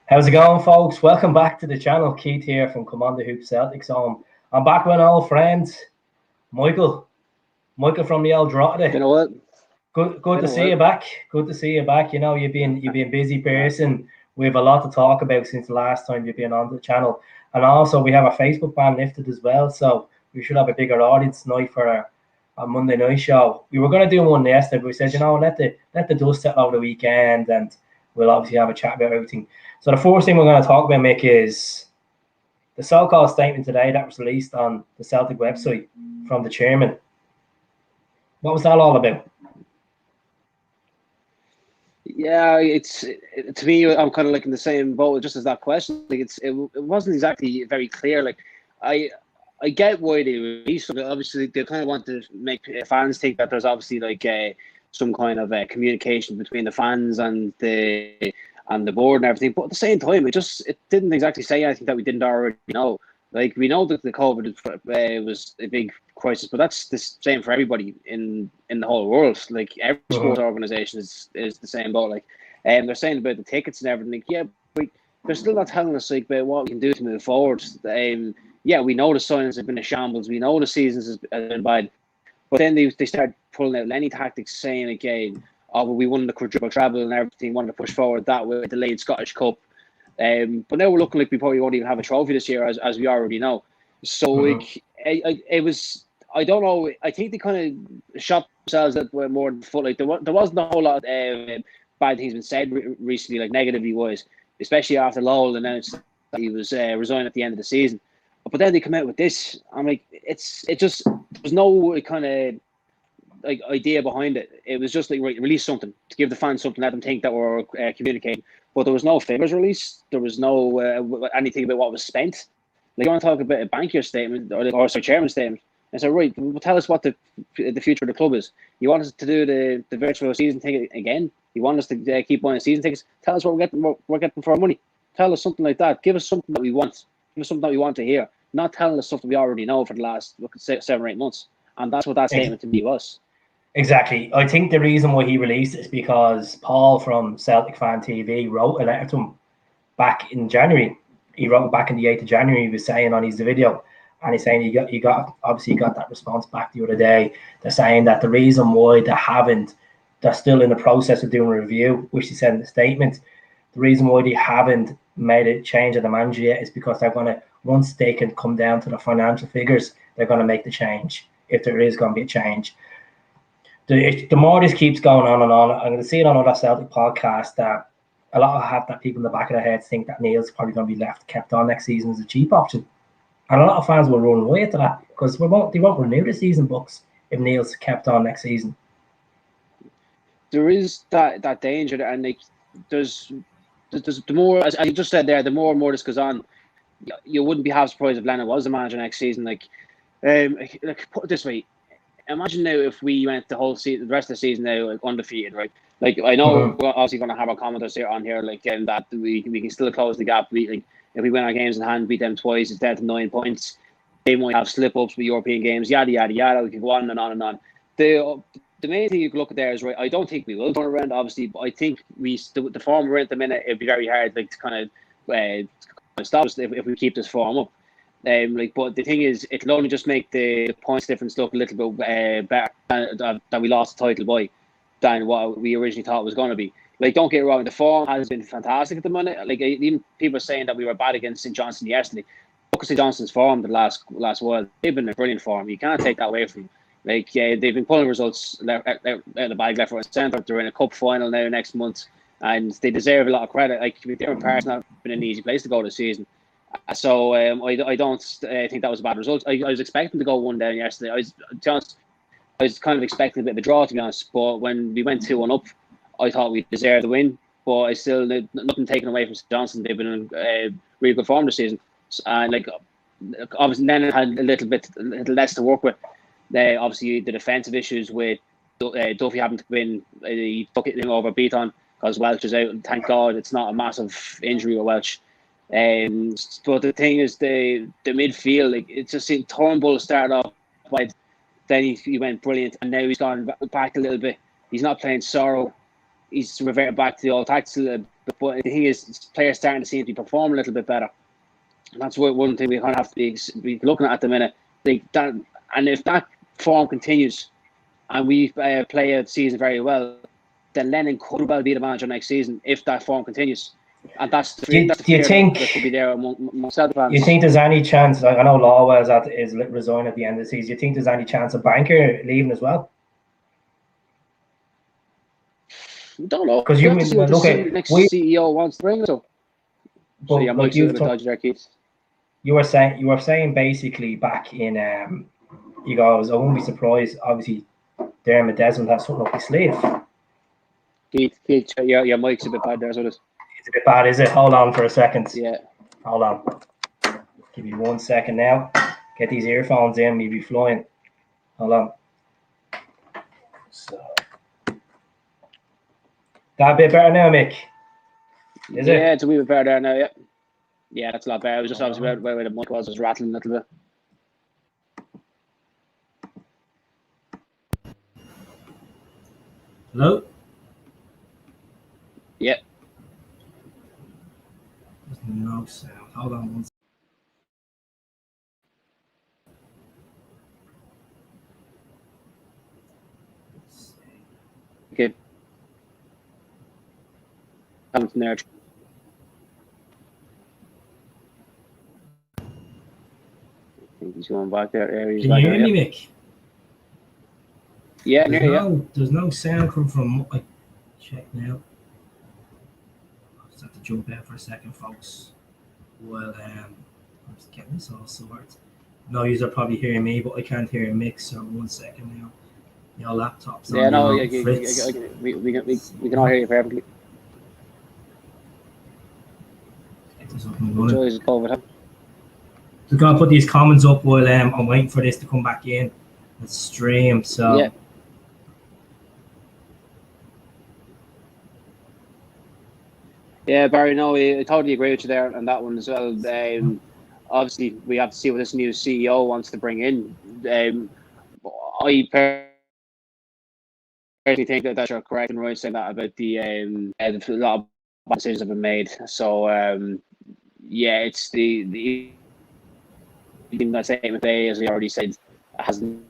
How's it going, folks? Welcome back to the channel. Keith here from Come On The Hoop Celtic. So I'm back with an old friend, Michael. Michael from the old Rotterdam. You know what? Good to see you back. Good to see you back. You know, you've been busy person. We have a lot to talk about since the last time you've been on the channel. And also we have a Facebook ban lifted as well. So we should have a bigger audience tonight for a Monday night show. We were gonna do one yesterday, but we said, you know, let the dust settle over the weekend and we'll obviously have a chat about everything. So the first thing we're going to talk about, Mick, is the so-called statement today that was released on the Celtic website from the chairman. What was that all about? Yeah, to me, I'm kind of like in the same boat just as that question. Like it wasn't exactly very clear. Like I get why they released it. Obviously, they kind of want to make fans think that there's obviously like some kind of communication between the fans and the board and everything. But at the same time, it didn't exactly say anything that we didn't already know. Like we know that the COVID was a big crisis, but that's the same for everybody in the whole world. Like every sports organization is the same boat. Like, they're saying about the tickets and everything. Like, yeah, but they're still not telling us like about what we can do to move forward. Yeah, we know the signings have been a shambles. We know the seasons has been bad. But then they start pulling out Lenny tactics, saying again, oh, well, we won the quadruple treble and everything, wanted to push forward that with the delayed Scottish Cup. But now we're looking like we probably won't even have a trophy this year, as we already know. So like, it was, I don't know. I think they kind of shot themselves that were more than foot. Like there wasn't a whole lot of bad things been said recently, like negatively wise, especially after Lowell announced that he was resigning at the end of the season. But then they come out with this. I'm like, it just there's no kind of like idea behind it. It was just like release something to give the fans something, let them think that we're communicating. But there was no figures released. There was no anything about what was spent. Like you want to talk about a bankier statement or chairman's statement. And so right, well, tell us what the future of the club is. You want us to do the virtual season ticket again? You want us to keep buying season tickets? Tell us what we're getting for our money. Tell us something like that. Give us something that we want. Give us something that we want to hear. Not telling us stuff that we already know for the last 7 or 8 months. And that's what that statement to me was. Exactly. I think the reason why he released it is because Paul from Celtic Fan TV wrote a letter to him back in January. He wrote back in the 8th of January. He was saying on his video, and he's saying he got that response back the other day. They're saying that the reason why they're still in the process of doing a review, which he said in the statement. The reason why they haven't made a change of the manager yet is because they're going to, once they can come down to the financial figures, they're going to make the change, if there is going to be a change. The more this keeps going on and on, I'm going to see it on other Celtic podcasts that a lot of that people in the back of their heads think that Neil's probably going to be kept on next season as a cheap option. And a lot of fans will run away to that because they won't renew the season books if Neil's kept on next season. There is that danger, and like there's the more, as you just said there, the more and more this goes on, you wouldn't be half surprised if Lennon was the manager next season. Like put it this way. Imagine now if we went the whole season, the rest of the season now, like undefeated, right? Like I know we're obviously going to have our commenters here on here, like that we can still close the gap. Like if we win our games in hand, beat them twice, it's down to 9 points. They might have slip ups with European games, yada yada yada. We can go on and on and on. The main thing you can look at there is right. I don't think we will turn around, obviously, but I think the form we're in at the minute, it'd be very hard, like to kind of stop us if we keep this form up. But the thing is, it'll only just make the points difference look a little bit better that we lost the title by than what we originally thought it was going to be. Like, don't get me wrong, the form has been fantastic at the minute. Like, even people are saying that we were bad against St. Johnstone yesterday. Look at St. Johnstone's form the last while. They've been in brilliant form. You can't take that away from them. Like, they've been pulling results out of the bag left, right, and centre. They're in a cup final now next month, and they deserve a lot of credit. Like, different parts, not been an easy place to go this season. So I don't think that was a bad result. I was expecting to go 1-down yesterday. I was kind of expecting a bit of a draw, to be honest. But when we went 2-1 up, I thought we deserved the win. But I still nothing taken away from St. Johnstone. They've been in really good form this season. And like obviously, Lennon had a little less to work with. Obviously, the defensive issues with Duffy having to win, he took it over Beaton because Welch is out. And thank God it's not a massive injury with Welch. But the thing is, the midfield, like, it's just seen Turnbull start off wide, then he went brilliant, and now he's gone back a little bit. He's not playing Sorrow. He's reverted back to the old tactics a little But the thing is, players starting to seem to be performing a little bit better. And that's one thing we kind of have to be looking at the minute. That, and if that form continues, and we play a season very well, then Lennon could well be the manager next season if that form continues. And that's the fear that could be there among Celtic fans. You think there's any chance? I know Lawwell is resigning at the end of the season. You think there's any chance of Banker leaving as well? Don't know. Because next CEO wants to bring it up. So yeah, Mike's a little bit dodgy there, Keith. You were saying basically back in you guys, I won't be surprised. Obviously, Dermot Desmond has something up his sleeve. Keith, your mic's a bit bad there, so it's a bit bad, is it? Hold on for a second. Yeah. Hold on. Give me 1 second now. Get these earphones in. We'll be flying. Hold on. So. That a bit better now, Mick? Is it? Yeah, it's a wee bit better there now, yeah. Yeah, that's a lot better. It was just obviously where the mic was rattling a little bit. Hello? Yeah. There's no sound. Hold on 1 second. Okay. Something there. I think he's going back there. Can you hear me, Mick? Yeah, there's no sound coming from. Check now. I'll just have to jump out for a second, folks. Well, I'm just getting this all sorted. No, you are probably hearing me, but I can't hear Mick. So 1 second now. Your laptop's on. Yeah, no, we can all hear you perfectly. Just going to put these comments up while I'm waiting for this to come back in and stream. So yeah. Yeah, Barry, no, I totally agree with you there on that one as well. Obviously, we have to see what this new CEO wants to bring in. I personally think that you're correct in right saying that about a lot of decisions have been made. So, yeah, it's the that statement today, as we already said, hasn't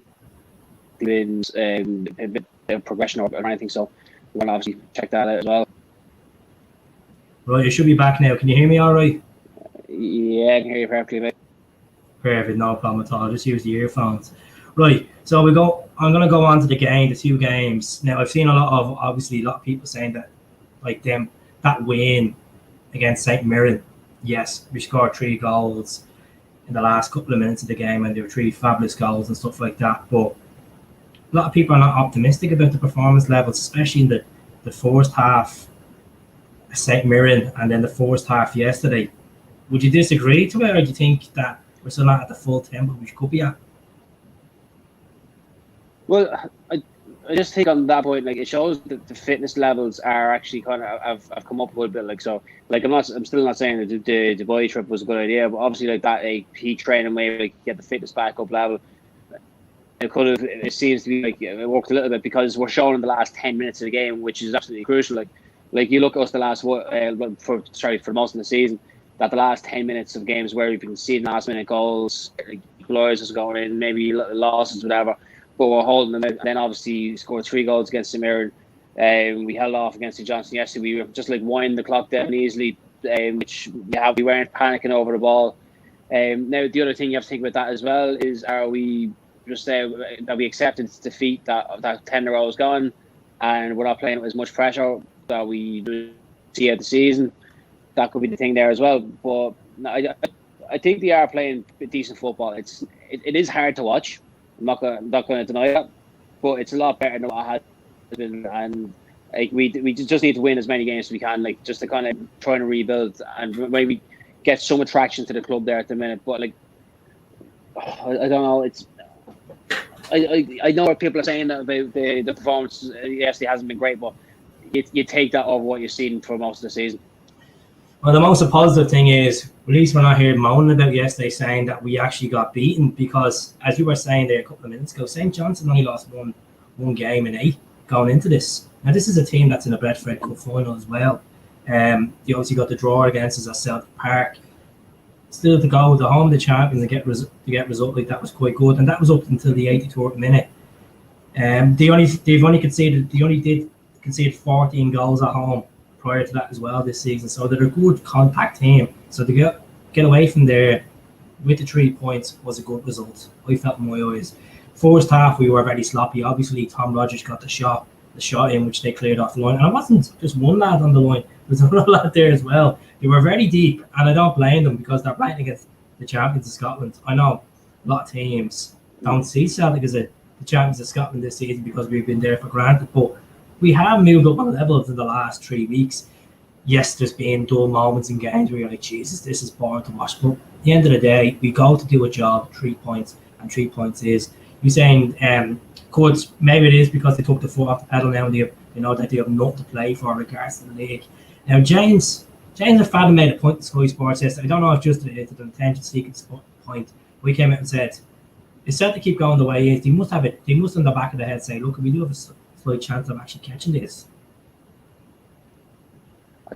been a bit of progression or anything. So, we're going to obviously check that out as well. Right, you should be back now. Can you hear me all right? Yeah, I can hear you perfectly, mate. Perfect, no problem at all. Just use the earphones. Right, so I'm going to go on to the 2 games. Now, I've seen a lot of people saying that, that win against St. Mirren, yes, we scored 3 goals in the last couple of minutes of the game, and there were 3 fabulous goals and stuff like that. But a lot of people are not optimistic about the performance levels, especially in the first half. St. Mirren and then the first half yesterday. Would you disagree to it, or do you think that we're still not at the full tempo we could be at? Well, I just think on that point, it shows that the fitness levels are actually kind of have come up a little bit. I'm still not saying that the Dubai trip was a good idea, but obviously that a peak training way get the fitness back up level. It seems to be it worked a little bit because we're showing in the last 10 minutes of the game, which is absolutely crucial. Like you look at us the last for most of the season, that the last 10 minutes of games where we've been conceding last minute goals, equalisers going in, maybe losses, whatever, but we're holding them. And then obviously scored 3 goals against St. Mirren. We held off against St. Johnstone yesterday. We were just winding the clock down easily, which we weren't panicking over the ball. Now the other thing you have to think about that as well is, are we just that we accepted defeat, that 10 in a row is gone, and we're not playing with as much pressure that we see at the season. That could be the thing there as well. But I think they are playing decent football. It is hard to watch. I'm not going to deny that, but it's a lot better than what it has been. And we just need to win as many games as we can, just to kind of try and rebuild and maybe get some attraction to the club there at the minute. But I don't know. I know what people are saying about the performance yesterday hasn't been great, but you take that over what you've seen for most of the season. Well, the most positive thing is, at least we're not here moaning about yesterday, saying that we actually got beaten, because, as you were saying there a couple of minutes ago, St. Johnstone only lost one game in 8 going into this. Now, this is a team that's in a Betfred Cup final as well. They obviously got the draw against us at Celtic Park. Still to go to home the champions and get result like that was quite good, and that was up until the 83rd minute. They only did concede 14 goals at home prior to that as well this season, so they're a good compact team. So to get away from there with the 3 points was a good result. I felt in my eyes. First half we were very sloppy. Obviously Tom Rogers got the shot in which they cleared off the line, and it wasn't just one lad on the line. There was another lad there as well. They were very deep, and I don't blame them because they're playing against the champions of Scotland. I know a lot of teams don't see Celtic as the champions of Scotland this season because we've been there for granted, but we have moved up on levels in the last 3 weeks. Yes, there's been dull moments in games where you're like, Jesus, this is boring to watch. But at the end of the day, we go to do a job, 3 points, and 3 points is. You're saying, maybe it is because they took the foot off the pedal now and that they have nothing to play for in regards to the league. Now, James McFadden made a point to Sky Sports yesterday. I don't know if just it's an attention-seeking point. We came out and said, it's set to keep going the way it is. They must have in the back of their head say, look, we do have a slight chance of actually catching this.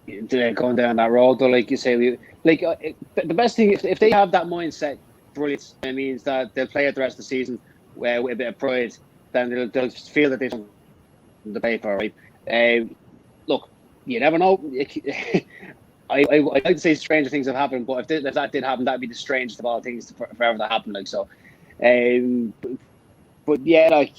Going down that road, though, like you say, the best thing, if they have that mindset, brilliant. It means that they'll play it the rest of the season with a bit of pride. Then they'll feel that they've something to play for, right? Look, you never know. I like to say stranger things have happened, but if that did happen, that'd be the strangest of all things for ever to happen. Like so, but yeah, like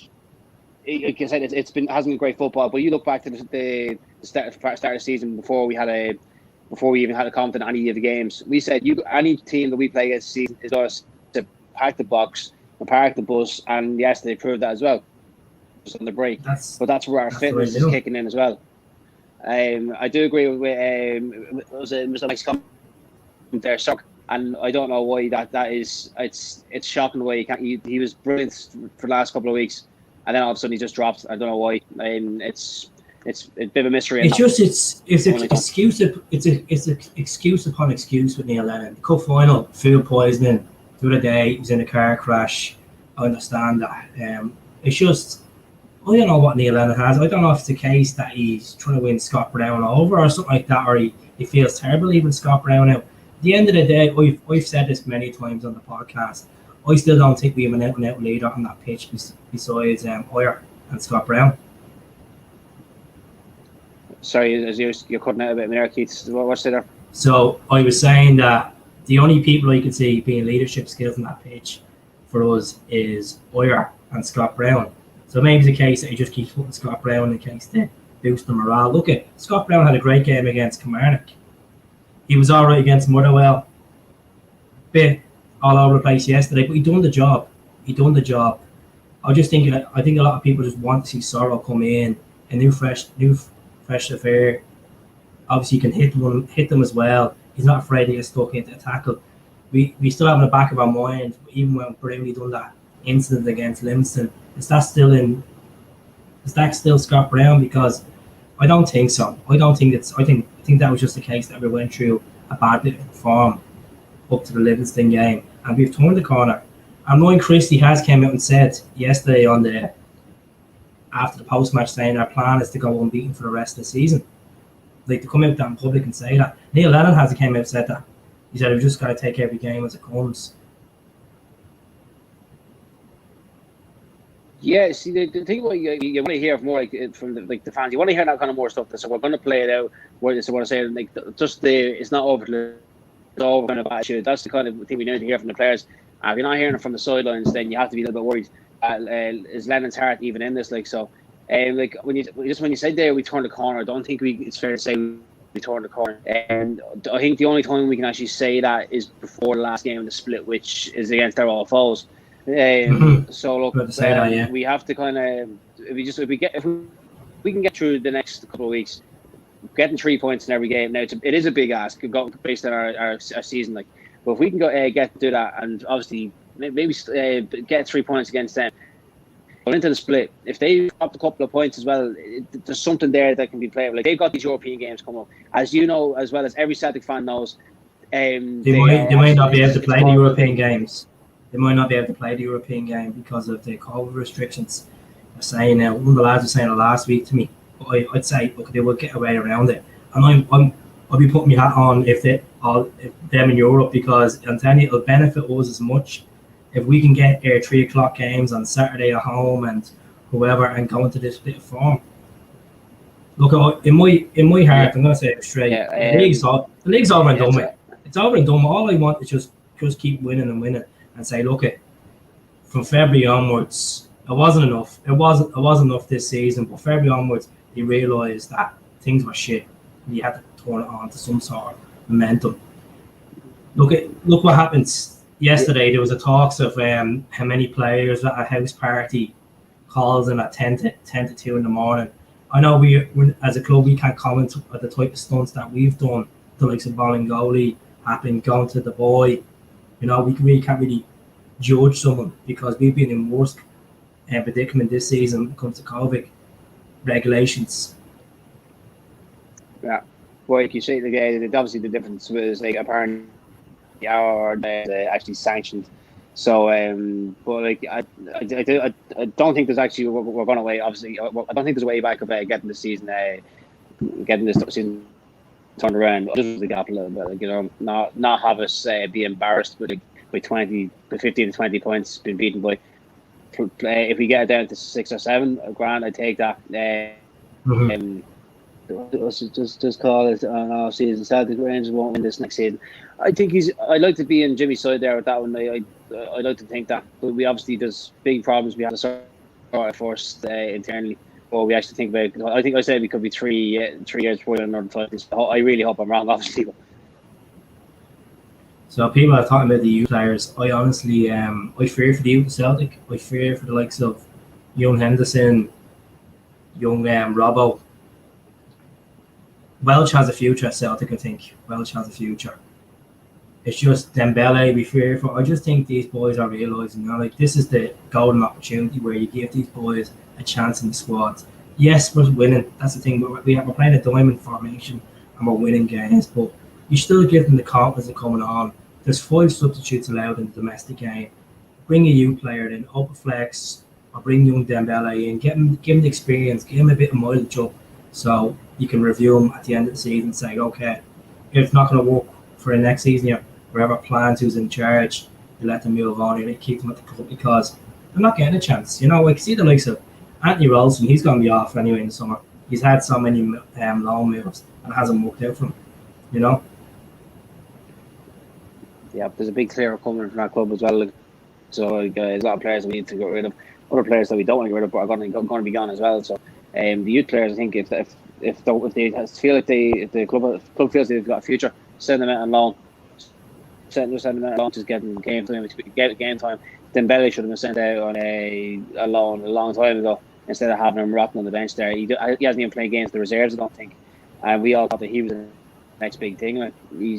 I said, hasn't been great football. But you look back to the start of the season before we even had a comment on any of the games. We said any team that we play against this season is us to pack the box and park the bus, and yes, they proved that as well. Just on the break, that's where our fitness is kicking in as well. I do agree with Mr. Mike's comment there, and I don't know why that is. It's shocking the way he was brilliant for the last couple of weeks, and then all of a sudden he just dropped. I don't know why. It's a bit of a mystery. It's excuse upon excuse with Neil Lennon. The cup final, food poisoning. The other day he was in a car crash. I understand that. It's just. I don't know what Neil Lennon has. I don't know if it's a case that he's trying to win Scott Brown over or something like that, or he feels terrible leaving Scott Brown out. At the end of the day, I've said this many times on the podcast, I still don't think we have an out-and-out leader on that pitch besides Hoyer and Scott Brown. Sorry, as you're cutting out a bit there, Keith. What's there? So I was saying that the only people I could see being leadership skills on that pitch for us is Hoyer and Scott Brown. So maybe it's a case that he just keeps putting Scott Brown in case to boost the morale. Look at Scott Brown had a great game against Kilmarnock. He was all right against Motherwell. Bit all over the place yesterday, but he done the job. I just think I think a lot of people just want to see Sorrow come in, a new fresh affair. Obviously, you can hit them as well. He's not afraid to get stuck into a tackle. We still have in the back of our mind, even when Brownie done that incident against Livingston. Is that still Scott Brown? Because I don't think so. I think that was just the case that we went through a bad bit of form up to the Livingston game, and we've turned the corner. And Ryan Christie has came out and said yesterday after the post-match saying our plan is to go unbeaten for the rest of the season. Like to come out there in public and say that. Neil Lennon has came out and said that. He said we've just got to take every game as it comes. Yeah, see, the thing what you want to hear more from the fans. You want to hear that kind of more stuff. So we're going to play it out. What I say, it's not over. It's over kind of attitude. That's the kind of thing we need to hear from the players. If you're not hearing it from the sidelines, then you have to be a little bit worried. Is Lennon's heart even in this? When you said there we turned the corner, I don't think it's fair to say we turned the corner. And I think the only time we can actually say that is before the last game of the split, which is against our all foes. So look, we have to kind of if we can get through the next couple of weeks, getting 3 points in every game. Now it is a big ask based on our season, but if we can get to do that, and obviously maybe get 3 points against them, going into the split, if they dropped a couple of points as well, there's something there that can be played. Like they've got these European games coming up, as you know, as well as every Celtic fan knows. They might not be able to play the European games. They might not be able to play the European game because of the COVID restrictions. They're saying one of the lads was saying it last week to me. But I'd say look, they will get a way around it. And I'll be putting my hat on if them in Europe, because I'm telling you, it'll benefit us as much if we can get 3 o'clock games on Saturday at home and whoever, and go into this bit of form. Look, in my heart, I'm gonna say it straight. The league's over and done with. It's over and done. All I want is just keep winning and winning, and say, look, from February onwards, it wasn't enough. It wasn't enough this season, but February onwards, you realised that things were shit. And you had to turn it on to some sort of momentum. Look what happens yesterday. There was a talks of how many players at a house party calls in at 10 to 2 in the morning. I know we as a club, we can't comment on the type of stunts that we've done, the likes of Bolingoli, happening, going to the boy. We really can't really judge someone, because we've been in worse predicament this season when it comes to COVID regulations. Yeah, well, like you say, obviously the difference was like apparently they're actually sanctioned. So, but like I don't think there's actually we're going away. Obviously, I don't think there's a way back of getting the season, getting this season turned around. Just the gap a little bit, like, not have us be embarrassed with by 15 to 20 points, being beaten by. If we get it down to 6 or 7, grand, I take that. Just call it an off season. Celtic Rangers won't win this next season. I think I'd like to be in Jimmy's side there with that one. I'd like to think that, but we obviously there's big problems we have to sort out first internally. Or we actually think about it. I think I said we could be 3 years before another title. So I really hope I'm wrong, obviously. So people are talking about the youth players. I honestly, I fear for the youth of Celtic. I fear for the likes of young Henderson, young Robbo. Welsh has a future at Celtic, I think. Welsh has a future. It's just Dembele we fear for. I just think these boys are realising, like, this is the golden opportunity where you give these boys a chance in the squad. Yes, we're winning. That's the thing. We're playing a diamond formation and we're winning games, but you still give them the confidence of coming on. There's 5 substitutes allowed in the domestic game. Bring a youth player in, upper flex, or bring young Dembele in. Give him the experience. Give him a bit of mileage up, so you can review him at the end of the season and say, okay, if it's not going to work for the next season, you whoever plans who's in charge, you let them move on. You keep them at the club, because they're not getting a chance. Like, see the likes of Anthony Rolson. He's going to be off anyway in the summer. He's had so many loan moves and it hasn't worked out for him. Yeah, there's a big clear coming from that club as well. So there's a lot of players we need to get rid of. Other players that we don't want to get rid of, but are going to be gone as well. So the youth players, I think, if they feel like if the club feels they've got a future, send them out on loan. Send them out on loan, just getting game time. Dembele should have been sent out on a loan a long time ago, instead of having him rotting on the bench there. He hasn't even played games the reserves, I don't think. And we all thought that he was the next big thing. Like, he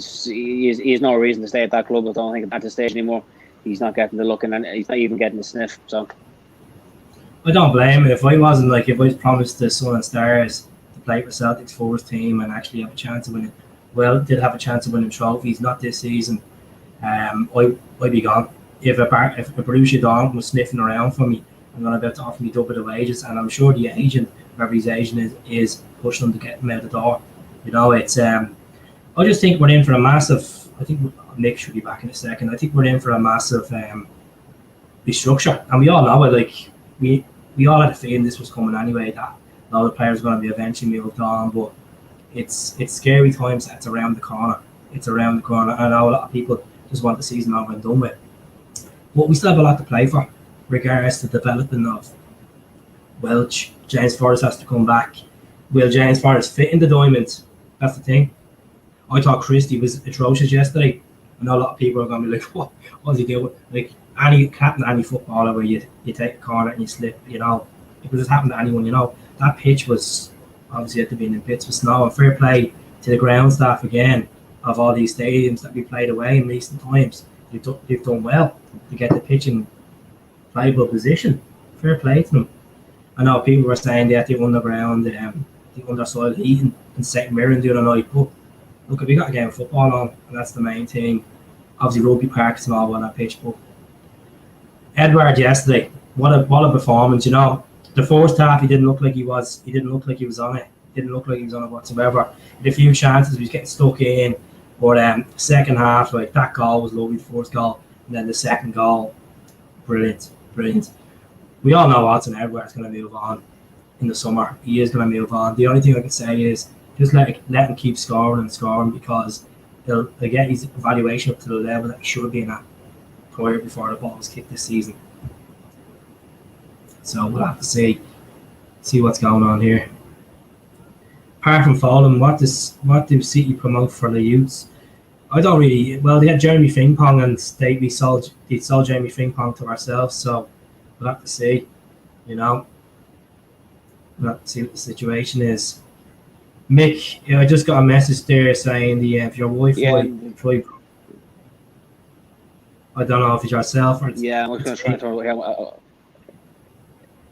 has no reason to stay at that club. I don't think at this stage anymore. He's not getting the look, and he's not even getting the sniff. So I don't blame him. If I was promised the Sun and Stars to play for Celtic's first team and actually have a chance of winning, did have a chance of winning trophies, not this season, I'd be gone. If a Borussia Dortmund was sniffing around for me and not about to offer me double the wages, and I'm sure the agent, whoever his agent is pushing them to get him out the door. It's I just think we're in for a massive. I think Mick should be back in a second. I think we're in for a massive restructure, and we all know it. Like, we all had a feeling this was coming anyway. That a lot of players are going to be eventually moved on, but it's scary times. It's around the corner. I know a lot of people just want the season over and done with, but we still have a lot to play for, regardless to the development of Welch. James Forrest has to come back. Will James Forrest fit in the diamond? That's the thing. I thought Christie was atrocious yesterday. I know a lot of people are going to be like, what's he doing? Like, any footballer where you take a corner and you slip, it could just happen to anyone, That pitch was obviously had to be in bits of snow. And fair play to the ground staff again of all these stadiums that we played away in recent times. They've done well to get the pitch in playable position. Fair play to them. I know people were saying that the underground, the undersoil heating and St Mirren the other night, but look, we got a game of football on, and that's the main thing. Obviously, rugby park is small on that pitch, but Edouard yesterday, what a performance! The first half he didn't look like he was on it. didn't look like he was on it whatsoever. He had a few chances, he was getting stuck in. But second half, like that goal was lovely, the first goal, and then the second goal, brilliant. We all know Edouard's going to move on in the summer. He is going to move on. The only thing I can say is just let him keep scoring because he'll get his evaluation up to the level that he should have been at prior before the ball was kicked this season. So we'll have to see what's going on here. Apart from Fulham, what do City promote for the youths? I don't really. Well, they had Jeremy Frimpong, and we sold Jeremy Frimpong to ourselves. So we'll have to see. We'll have to see what the situation is. Mick, I just got a message there saying if your Wi-Fi. I don't know if it's yourself or I'm just going to try and throw.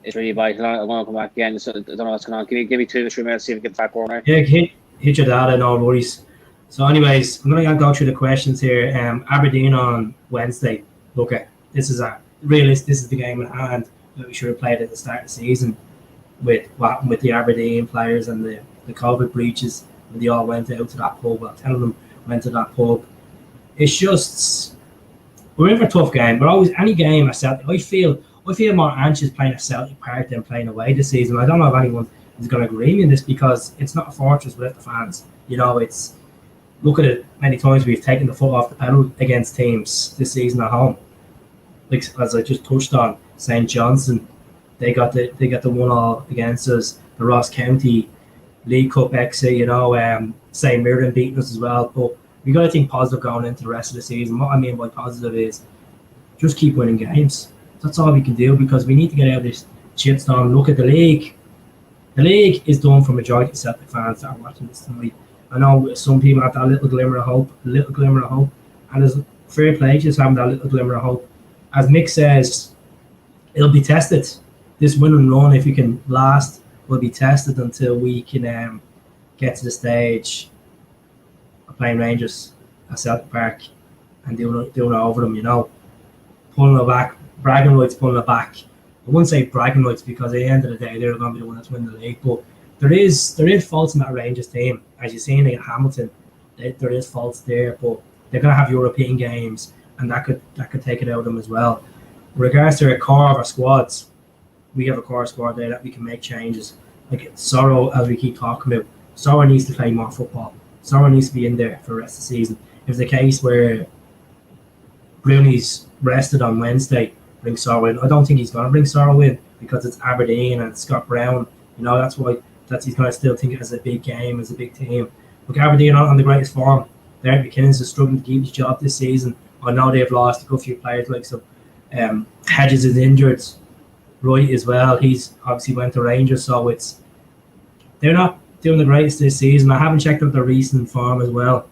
It's really vital. I want to come back again. So I don't know what's going on. Give me 2 to 3 minutes. See if we get back on there. Yeah, hit your data. No worries. So, anyways, I'm going to go through the questions here. Aberdeen on Wednesday. Look, this is the game at hand that we should have played at the start of the season with the Aberdeen players and the COVID breaches when they all went out to that pub. Well, 10 of them went to that pub. It's just we're in for a tough game. But always any game at Celtic, I feel more anxious playing at Celtic Park than playing away this season. I don't know if anyone is going to agree with me in this because it's not a fortress without the fans. It's look at it. Many times we've taken the foot off the pedal against teams this season at home. Like as I just touched on, St. Johnstone, they got the 1-1 against us. The Ross County League Cup exit, St. Mirren beating us as well. But we got to think positive going into the rest of the season. What I mean by positive is just keep winning games. That's all we can do because we need to get out of this shitstorm. Look at the league. The league is done for majority of Celtic fans that are watching this tonight. I know some people have that little glimmer of hope, and there's fair play just having that little glimmer of hope. As Mick says, it'll be tested. This win and run, if we can last, will be tested until we can get to the stage of playing Rangers at Celtic Park and doing it over them, pulling it back. Bragging rights pulling it back. I wouldn't say bragging rights because at the end of the day they're going to be the one that's winning the league. But there is faults in that Rangers team. As you're seeing in Hamilton, there is faults there. But they're going to have European games, and that could take it out of them as well. In regards to our core of our squads, we have a core squad there that we can make changes. Like Sorrow, as we keep talking about, Sorrow needs to play more football. Sorrow needs to be in there for the rest of the season. If it's the case where Brownie's rested on Wednesday, bring Sorrow in. I don't think he's going to bring Sorrow in because it's Aberdeen and Scott Brown. That's why he's going to still think it as a big game, as a big team. Look, Aberdeen aren't on the greatest form. Derek McKinnon's is struggling to keep his job this season. I know they've lost a good few players, like so. Hedges is injured, Roy as well. He's obviously went to Rangers, so they're not doing the greatest this season. I haven't checked out their recent form as well.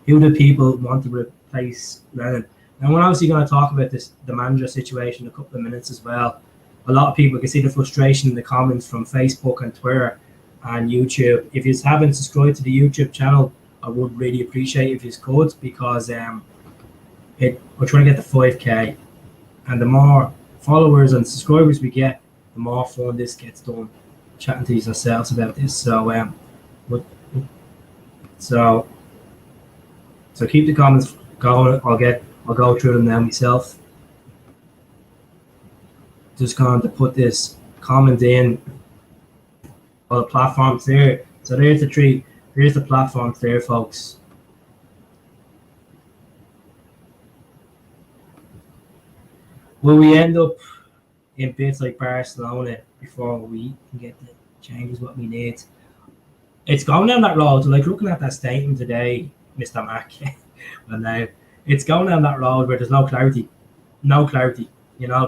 Who do people want to replace Lennon? And we're obviously going to talk about the manager situation in a couple of minutes as well. A lot of people can see the frustration in the comments from Facebook and Twitter and YouTube. If you haven't subscribed to the YouTube channel, I would really appreciate if you could because we're trying to get to 5K. And the more followers and subscribers we get, the more fun this gets done. Chatting to yourselves about this. So keep the comments going. I'll go through them now myself. Just going to put this comment in. All the platforms there. So there's the platforms there, folks. Will we end up in bits like Barcelona before we can get the changes what we need? It's going down that road. Like looking at that statement today, Mr. Mack. And now it's going down that road where there's no clarity.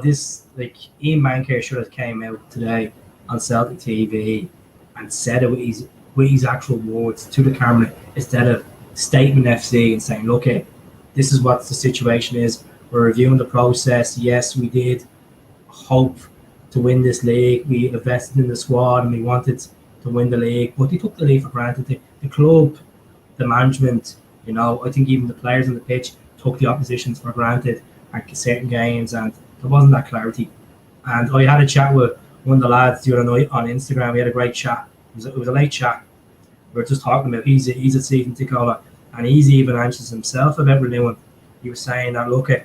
This like Ian Manker should have came out today on Celtic TV and said it with his actual words to the camera instead of statement FC and saying, look, this is what the situation is. We're reviewing the process. Yes, we did hope to win this league. We invested in the squad and we wanted to win the league, but they took the league for granted. The club, the management, I think even the players on the pitch took the oppositions for granted at certain games, and there wasn't that clarity. And I had a chat with one of the lads the other night on Instagram. We had a great chat. It was a late chat. We were just talking about he's a season ticket holder, and he's even anxious himself about renewing. He was saying that, look, I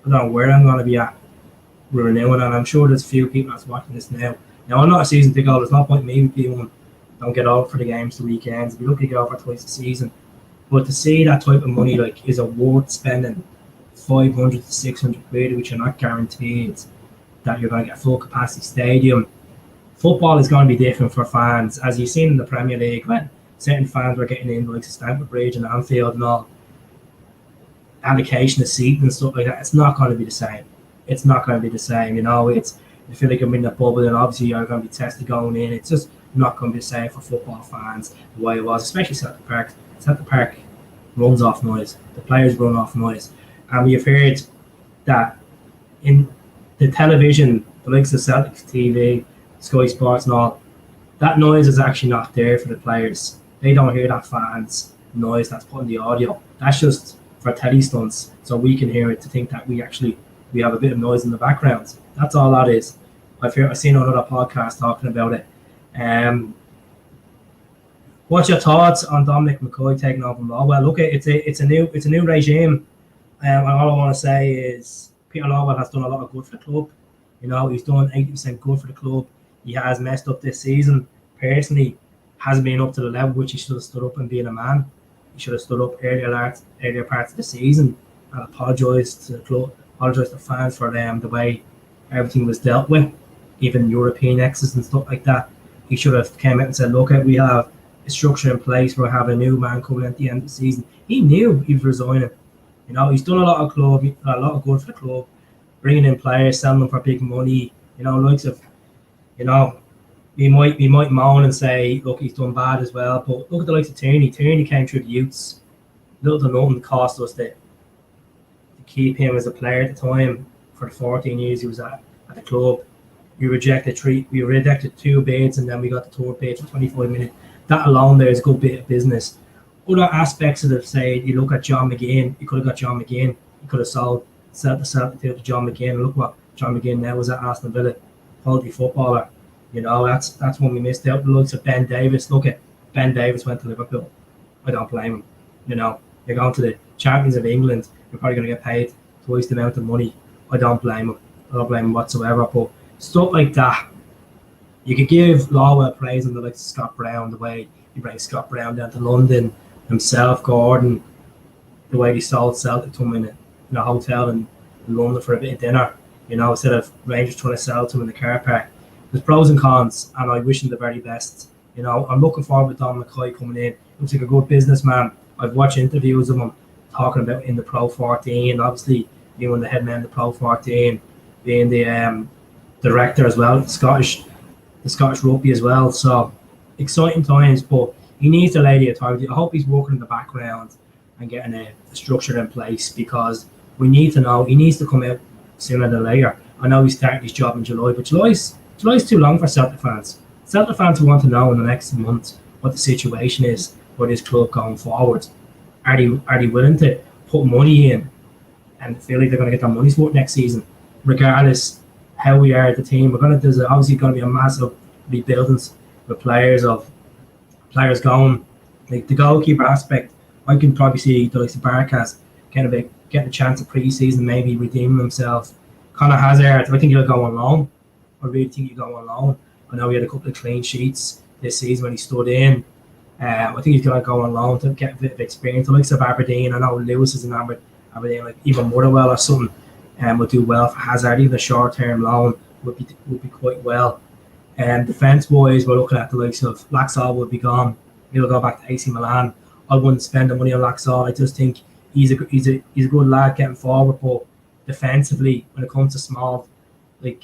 don't know where I'm going to be at renewing, and I'm sure there's a few people that's watching this now. Now, I'm not a season ticket holder. There's no point in me being one. Don't get out for the games, the weekends. If you look to get out for twice a season, but to see that type of money, like, is it worth spending 500 to 600 quid, which you're not guaranteed that you're going to get a full capacity stadium. Football is going to be different for fans, as you've seen in the Premier League when certain fans were getting in, like Stamford Bridge and Anfield and all, allocation of seating and stuff like that. It's not going to be the same. It's not going to be the same. You know, you feel like you're in a bubble, and obviously you're going to be tested going in. It's just not going to be the same for football fans the way it was, especially Celtic Park. Celtic Park runs off noise. The players run off noise. And we've heard that in the television, the likes of Celtic TV, Sky Sports and all, that noise is actually not there for the players. They don't hear that fans' noise that's put in the audio. That's just for telly stunts, so we can hear it to think that we have a bit of noise in the background. That's all that is. I've seen another podcast talking about it. What's your thoughts on Dominic McCoy taking over from Law? Well, look, it's a new regime. And all I want to say is Peter Lawwell has done a lot of good for the club. You know, he's done 80% good for the club. He has messed up this season. Personally, hasn't been up to the level which he should have stood up and been a man. He should have stood up earlier parts of the season and apologised to the club, apologised to fans for the way everything was dealt with, even European exits and stuff like that. He should have came out and said, look, we have a structure in place. We'll have a new man coming at the end of the season. He knew he was resigning. You know, he's done a lot of good for the club, bringing in players, selling them for big money. You know, likes of, you know, we might moan and say, look, he's done bad as well. But look at the likes of Tierney. Tierney came through the youths. Little to nothing cost us to keep him as a player at the time for the 14 years he was at the club. We rejected 2 bids, and then we got the third bid for 25 minutes. That alone there is a good bit of business. Other aspects of it, say, you look at John McGinn, you could have got John McGinn, you could have sold the Celtic to John McGinn. Look what John McGinn now was at Aston Villa, quality footballer. You know, that's one we missed out. The likes of Ben Davis. Look at Ben Davis went to Liverpool. I don't blame him. You know, you're going to the champions of England, you're probably going to get paid twice the amount of money. I don't blame him. I don't blame him whatsoever. But stuff like that, you could give Lawwell praise on the likes of Scott Brown, the way he brings Scott Brown down to London, himself, Gordon, the way he sold Celtic to him in a hotel in London for a bit of dinner, you know, instead of Rangers trying to sell to him in the car park. There's pros and cons, and I wish him the very best. You know, I'm looking forward to Don McCoy coming in. Looks like a good businessman. I've watched interviews of him talking about in the Pro 14, obviously being the head man of the Pro 14, being the director as well, the Scottish rugby as well. So exciting times, but he needs to lay the authority. I hope he's working in the background and getting a structure in place, because we need to know. He needs to come out sooner than later. I know he's starting his job in July, but July's too long for Celtic fans. Celtic fans who want to know in the next month what the situation is for this club going forward. Are they willing to put money in and feel like they're going to get their money's worth next season, regardless how we are at the team? There's obviously going to be a massive rebuilding with players going. Like the goalkeeper aspect, I can probably see the likes of Barkas getting a chance of pre-season, maybe redeeming himself. Conor Hazard, I think he'll go on loan. I really think he'll go on loan. I know he had a couple of clean sheets this season when he stood in. I think he's going to go on loan to get a bit of experience. The likes of Aberdeen, I know Lewis is enamored of Aberdeen, like even Motherwell or something, would do well for Hazard. Even a short-term loan would be quite well. Defence-wise, we're looking at the likes of Laxall would be gone. He'll go back to AC Milan. I wouldn't spend the money on Laxall. I just think he's a good lad getting forward, but defensively, when it comes to small, like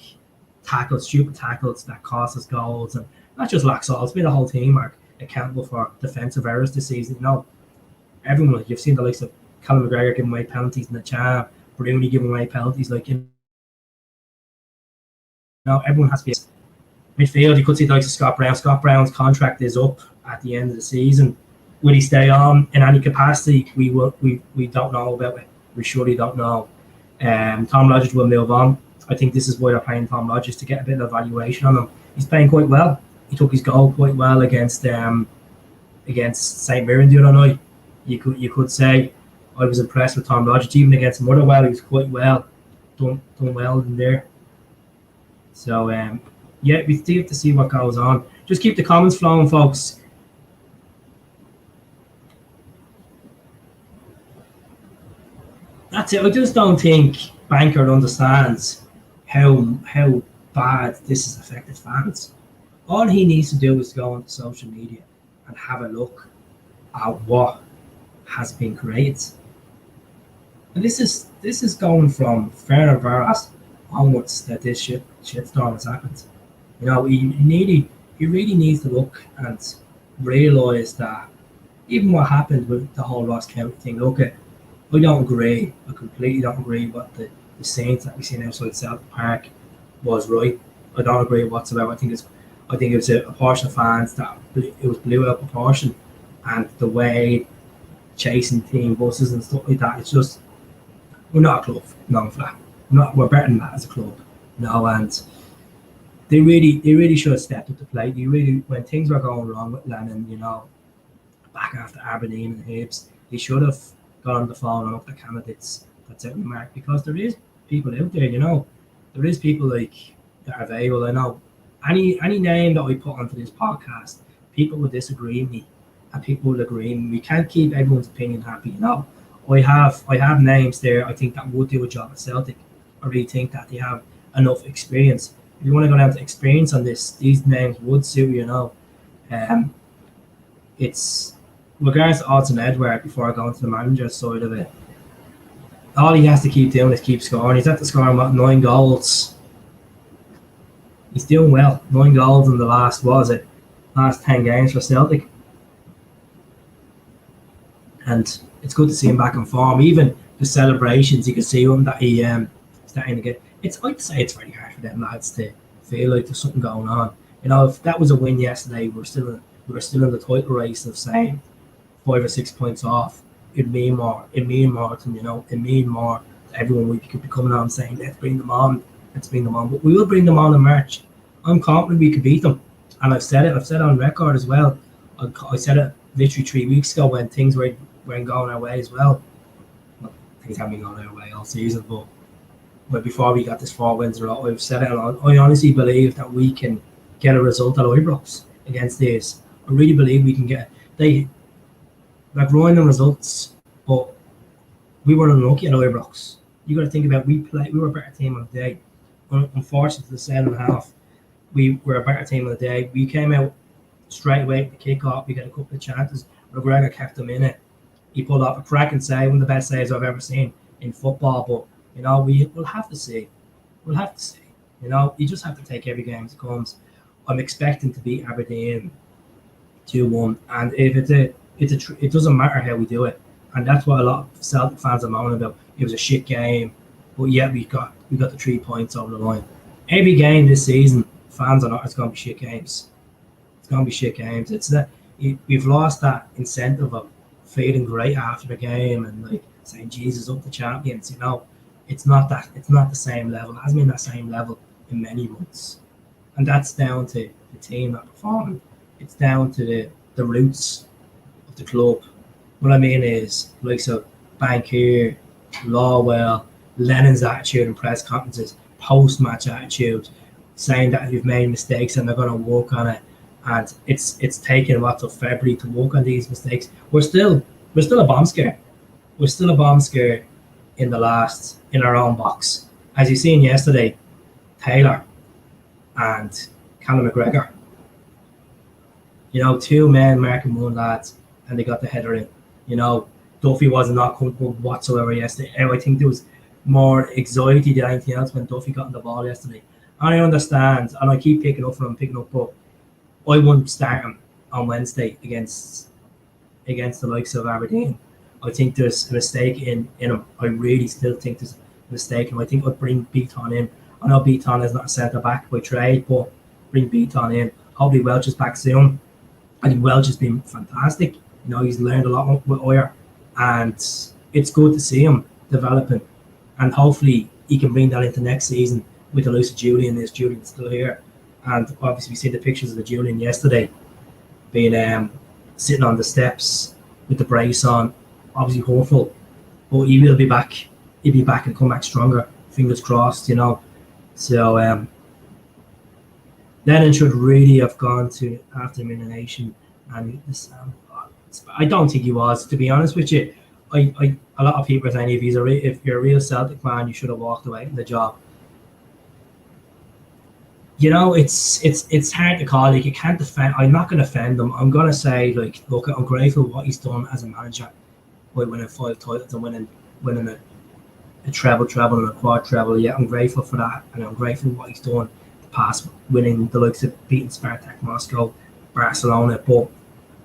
stupid tackles that cost us goals, and not just Laxall, it's been the whole team are accountable for defensive errors this season. You know, everyone, you've seen the likes of Callum McGregor giving away penalties in the Cham, Bruni giving away penalties, like, you know, everyone has to be. Midfield, you could see the likes of Scott Brown. Scott Brown's contract is up at the end of the season. Will he stay on in any capacity? We don't know about it. We surely don't know. Tom Lodge will move on. I think this is why they're playing Tom Rogers, to get a bit of evaluation on him. He's playing quite well. He took his goal quite well against St Mirren the other night. You could say I was impressed with Tom Rogers, even against Motherwell. He was quite well done well in there. So yeah, we still have to see what goes on. Just keep the comments flowing, folks. That's it. I just don't think Bankard understands how bad this has affected fans. All he needs to do is go onto social media and have a look at what has been created. And this is going from Ferencváros onwards that this shitstorm has happened. You know, he really needs to look and realise that even what happened with the whole Ross County thing, I don't agree. I completely don't agree what the scenes that we seen outside Celtic Park was right. I don't agree whatsoever. I think it was a portion of fans that it was blew out proportion, and the way chasing team buses and stuff like that. It's just, we're not a club, no flat. We're better than that as a club, and they really should have stepped up to play. When things were going wrong with Lennon, back after Aberdeen and Hibs, they should have got on the phone and up the candidates that's out in the mark, because there is people out there, there is people like that are available. I know any name that we put onto this podcast, people will disagree with me and people will agree with me. We can't keep everyone's opinion happy, I have names there I think that would do a job at Celtic. I really think that they have enough experience. If you want to go down to experience on this, these names would suit, it's regards to Odds and Edouard. Before I go into the manager side of it, all he has to keep doing is keep scoring. He's at the scoring 9 goals. He's doing well. 9 goals in the last 10 games for Celtic. And it's good to see him back in form. Even the celebrations, you can see him that he starting to get. I'd say it's very hard for them lads to feel like there's something going on. If that was a win yesterday, we were still in the title race of saying 5 or 6 points off. It'd mean more. It'd mean more to It'd mean more to everyone. We could be coming on saying, let's bring them on. But we will bring them on in March. I'm confident we can beat them. And I've said it on record as well. I said it literally 3 weeks ago when things weren't going our way as well. Things haven't been going our way all season, but before we got this 4 wins in a row, I've said it, and I honestly believe that we can get a result at Ibrox against these. I really believe we can get. They're growing the results, but we were unlucky at Ibrox. You got to think about we were a better team on the day. Unfortunately, the 7.5, we were a better team on the day. We came out straight away at the kick-off. We got a couple of chances. McGregor kept them in it. He pulled off a cracking save, one of the best saves I've ever seen in football. But we'll have to see. We'll have to see. You just have to take every game as it comes. I'm expecting to beat Aberdeen 2-1, and if it doesn't matter how we do it, and that's what a lot of Celtic fans are moaning about. It was a shit game, but yet we got the 3 points over the line. Every game this season, fans are not. It's going to be shit games. It's going to be shit games. It's that we've lost that incentive of feeling great after the game and saying Jesus up the champions. It's not that. It's not the same level. It hasn't been that same level in many months, and that's down to the team not performing. It's down to the roots of the club. What I mean is, Bankir, Lawwell, Lennon's attitude in press conferences, post-match attitude, saying that you've made mistakes and they're going to work on it. And it's taken till February to work on these mistakes. We're still a bomb scare. We're still a bomb scare in our own box. As you seen yesterday, Taylor and Callum McGregor. 2 men marking 1 lads, and they got the header in. Duffy was not comfortable whatsoever yesterday. I think there was more anxiety than anything else when Duffy got on the ball yesterday. I understand, and I keep picking up, but I wouldn't start him on Wednesday against the likes of Aberdeen. I think there's a mistake in him. I really still think there's a mistake, and I think I'd bring Beaton in. I know Beaton is not a centre back by trade, but bring Beaton in. Hopefully Welch is back soon. I think Welch has been fantastic. He's learned a lot with Oyer, and it's good to see him developing. And hopefully he can bring that into next season with the likes of Julian. Is Julian still here? And obviously we see the pictures of the Julian yesterday being sitting on the steps with the brace on, obviously hopeful, but he will be back. He'll be back and come back stronger. Fingers crossed, you know. So Lennon should really have gone to after elimination, and this, I don't think he was. To be honest with you, a lot of people are saying if you're a real Celtic fan, you should have walked away from the job. You know, it's hard to call. Like, you can't defend. I'm not going to defend him. I'm going to say, like, look, I'm grateful for what he's done as a manager by winning 5 titles and winning a treble and a quad treble. Yeah, I'm grateful for that, and I'm grateful for what he's done the past, winning the likes of beating Spartak Moscow, Barcelona. But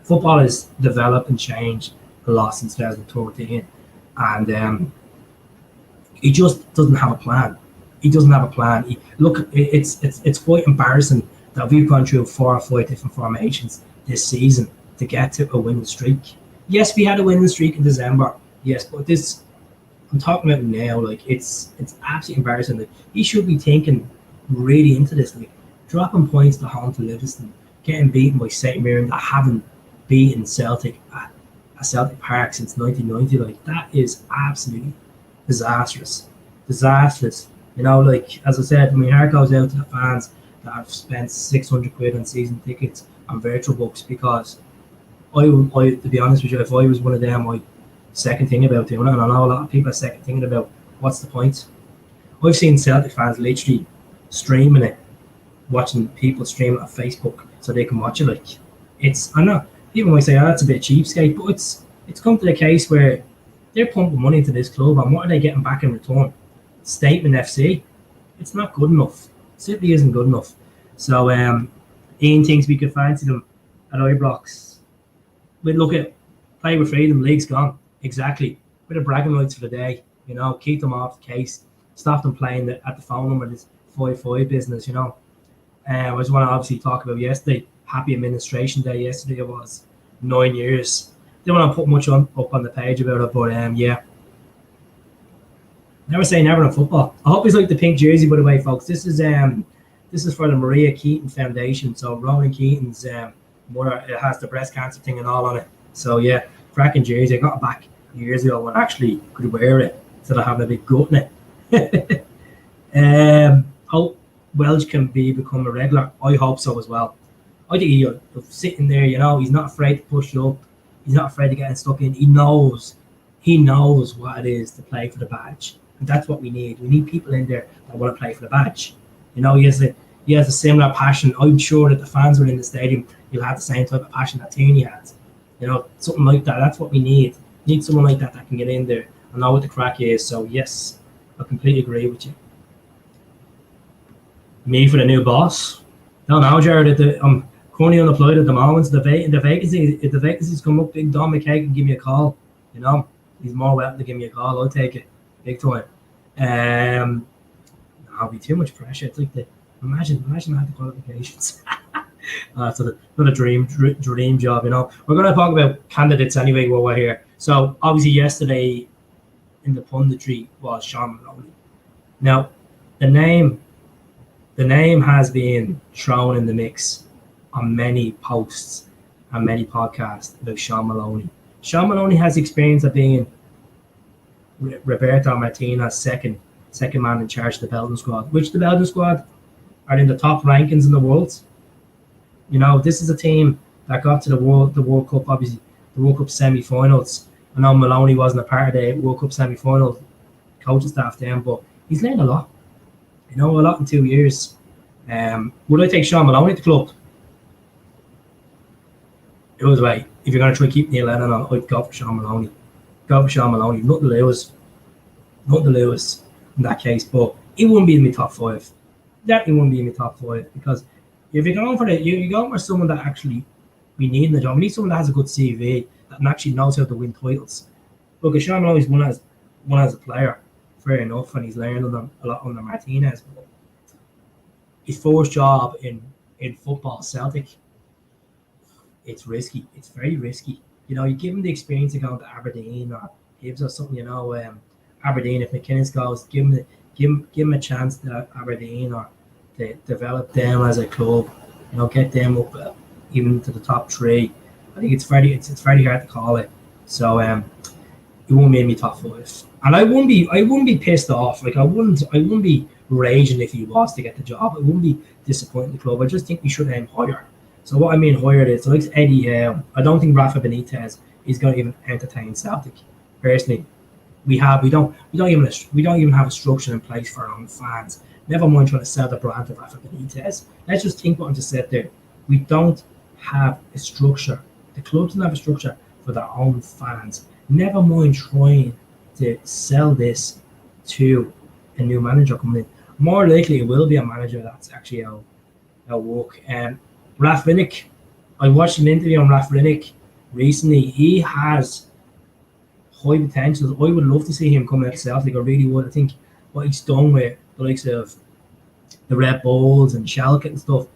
football has developed and changed a lot since 2013, and he just doesn't have a plan. He doesn't have a plan. Look, it's quite embarrassing that we've gone through 4 or 5 different formations this season to get to a winning streak. Yes, we had a winning streak in December. Yes, but this, I'm talking about now. Like, it's absolutely embarrassing. Like, he should be thinking really into this. Like, dropping points to home to Livingston, getting beaten by St Mirren that haven't beaten Celtic at Celtic Park since 1990. Like, that is absolutely disastrous. You know, like, as I said, my heart goes out to the fans that have spent 600 quid on season tickets on virtual books, because I, to be honest with you, if I was one of them, I second thing about doing it, and I know a lot of people are second thinking about what's the point. I've seen Celtic fans literally streaming it, watching people stream it on Facebook so they can watch it. Like, I know people might say, oh, that's a bit cheapskate, but it's come to the case where they're pumping money into this club, and what are they getting back in return? Statement FC. It's not good enough. It simply isn't good enough. So Ian thinks we could fancy them at Ibrox. We'd look at play with freedom, league's gone. Exactly. Bit of bragging rights for the day, you know, keep them off the case, stop them playing at the phone number, this 5-5 business, you know. I just want to obviously talk about yesterday. Happy Administration Day yesterday. It was 9 years. Didn't want to put much up on the page about it, but yeah. Never say never in football. I hope he's like the pink jersey, by the way, folks. This is for the Maria Keaton Foundation. So Ronan Keaton's mother, it has the breast cancer thing and all on it. So yeah, cracking jersey. I got it back years ago when I actually could wear it instead of having a big gut in it. Hope Welsh can become a regular. I hope so as well. I think he's sitting there, you know, he's not afraid to push you up. He's not afraid to get stuck in. He knows what it is to play for the badge. And that's what we need. We need people in there that want to play for the badge. You know, he has a similar passion. I'm sure that the fans within the stadium, you'll have the same type of passion that Tierney has. You know, something like that. That's what we need. We need someone like that can get in there and know what the crack is. So yes, I completely agree with you. Me for the new boss? Don't know, Jared. I'm currently unemployed at the moment. If the vacancies come up, Big Dom McKay can give me a call. You know, he's more welcome to give me a call. I'll take it. Big time. I'll be too much pressure. It's like imagine I had the qualifications. That's not a dream job, you know. We're gonna talk about candidates anyway while we're here. So obviously yesterday in the punditry was Sean Maloney. Now the name has been thrown in the mix on many posts and many podcasts about Sean Maloney. Sean Maloney has experience of being Roberto Martinez's second man in charge of the Belgian squad, which the Belgian squad are in the top rankings in the world. You know, this is a team that got to the World Cup, obviously the World Cup semi-finals. I know Maloney wasn't a part of the World Cup semi-final coaching staff then, but he's learned a lot. You know, a lot in 2 years. Would I take Sean Maloney at the club? It was right. If you're going to try to keep Neil Lennon on, I'd go for Sean Maloney. Nothing to lose in that case, but it wouldn't be in my top 5. Definitely wouldn't be in my top 5, because if you're going for you're going for someone that actually we need in the job. We need someone that has a good CV that actually knows how to win titles. Look, Sean Maloney's one as a player, fair enough, and he's learned a lot under Martinez. But his first job in football, Celtic, it's risky. It's very risky. You know, you give him the experience of going to Aberdeen, or gives us something, you know, Aberdeen, if McKinnon goes, give give him a chance to Aberdeen or to develop them as a club. Get them up even to the top 3. I think it's very hard to call it. So it won't make me top 5, and I wouldn't be pissed off. Like I wouldn't be raging if he was to get the job. I wouldn't be disappointed in the club. I just think we should aim higher. So what I mean higher is like Eddie Howe. I don't think Rafa Benitez is going to even entertain Celtic. Personally, we don't even have a structure in place for our own fans. Never mind trying to sell the brand of Rafa Benitez. Let's just think what I just said there. We don't have a structure. The club doesn't have a structure for their own fans. Never mind trying to sell this to a new manager coming in. More likely, it will be a manager that's actually a work. Ralph Rinick, I watched an interview on Ralph Rinick recently. He has high potential. I would love to see him come out of Celtic. I really would. I think what he's done with the likes of the Red Bulls and Schalke and stuff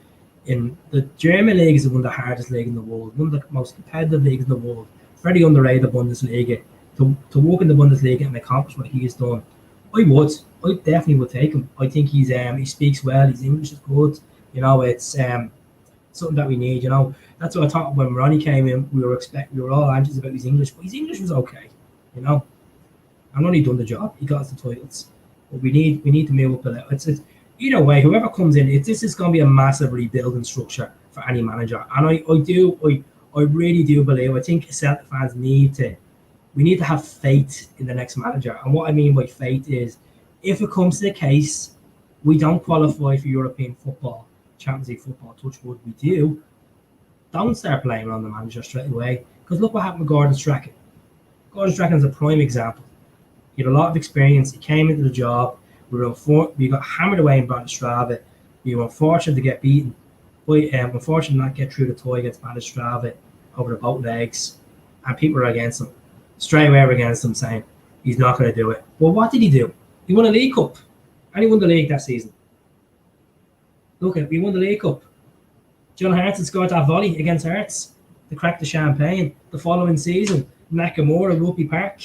in the German league is one of the hardest leagues in the world, one of the most competitive leagues in the world. Very underrated Bundesliga. To work in the Bundesliga and accomplish what he has done, I definitely would take him. I think he speaks well. His English is good. It's something that we need. That's what I thought when Ronnie came in. We were all anxious about his English, but his English was okay. I'm only done the job. He got us the titles, but we need to move up a little. It's either way. Whoever comes in, this is going to be a massive rebuilding structure for any manager, and I really do believe. I think Celtic fans need to have faith in the next manager. And what I mean by faith is, if it comes to the case, we don't qualify for European football, Champions League football, touch wood, we do, don't start blaming on the manager straight away. Because look what happened with Gordon Strachan. Gordon Strachan is a prime example. He had a lot of experience. He came into the job. We got hammered away in Bratislava. We were unfortunate to get beaten. Unfortunate not get through the tie against Bratislava over the boat legs. And people were against him. Straight away were against him, saying he's not going to do it. Well, what did he do? He won a League Cup. And he won the league that season. Look, we won the League Cup. John Hartson scored that volley against Hearts to crack the champagne. The following season, Nakamura, Rugby Park.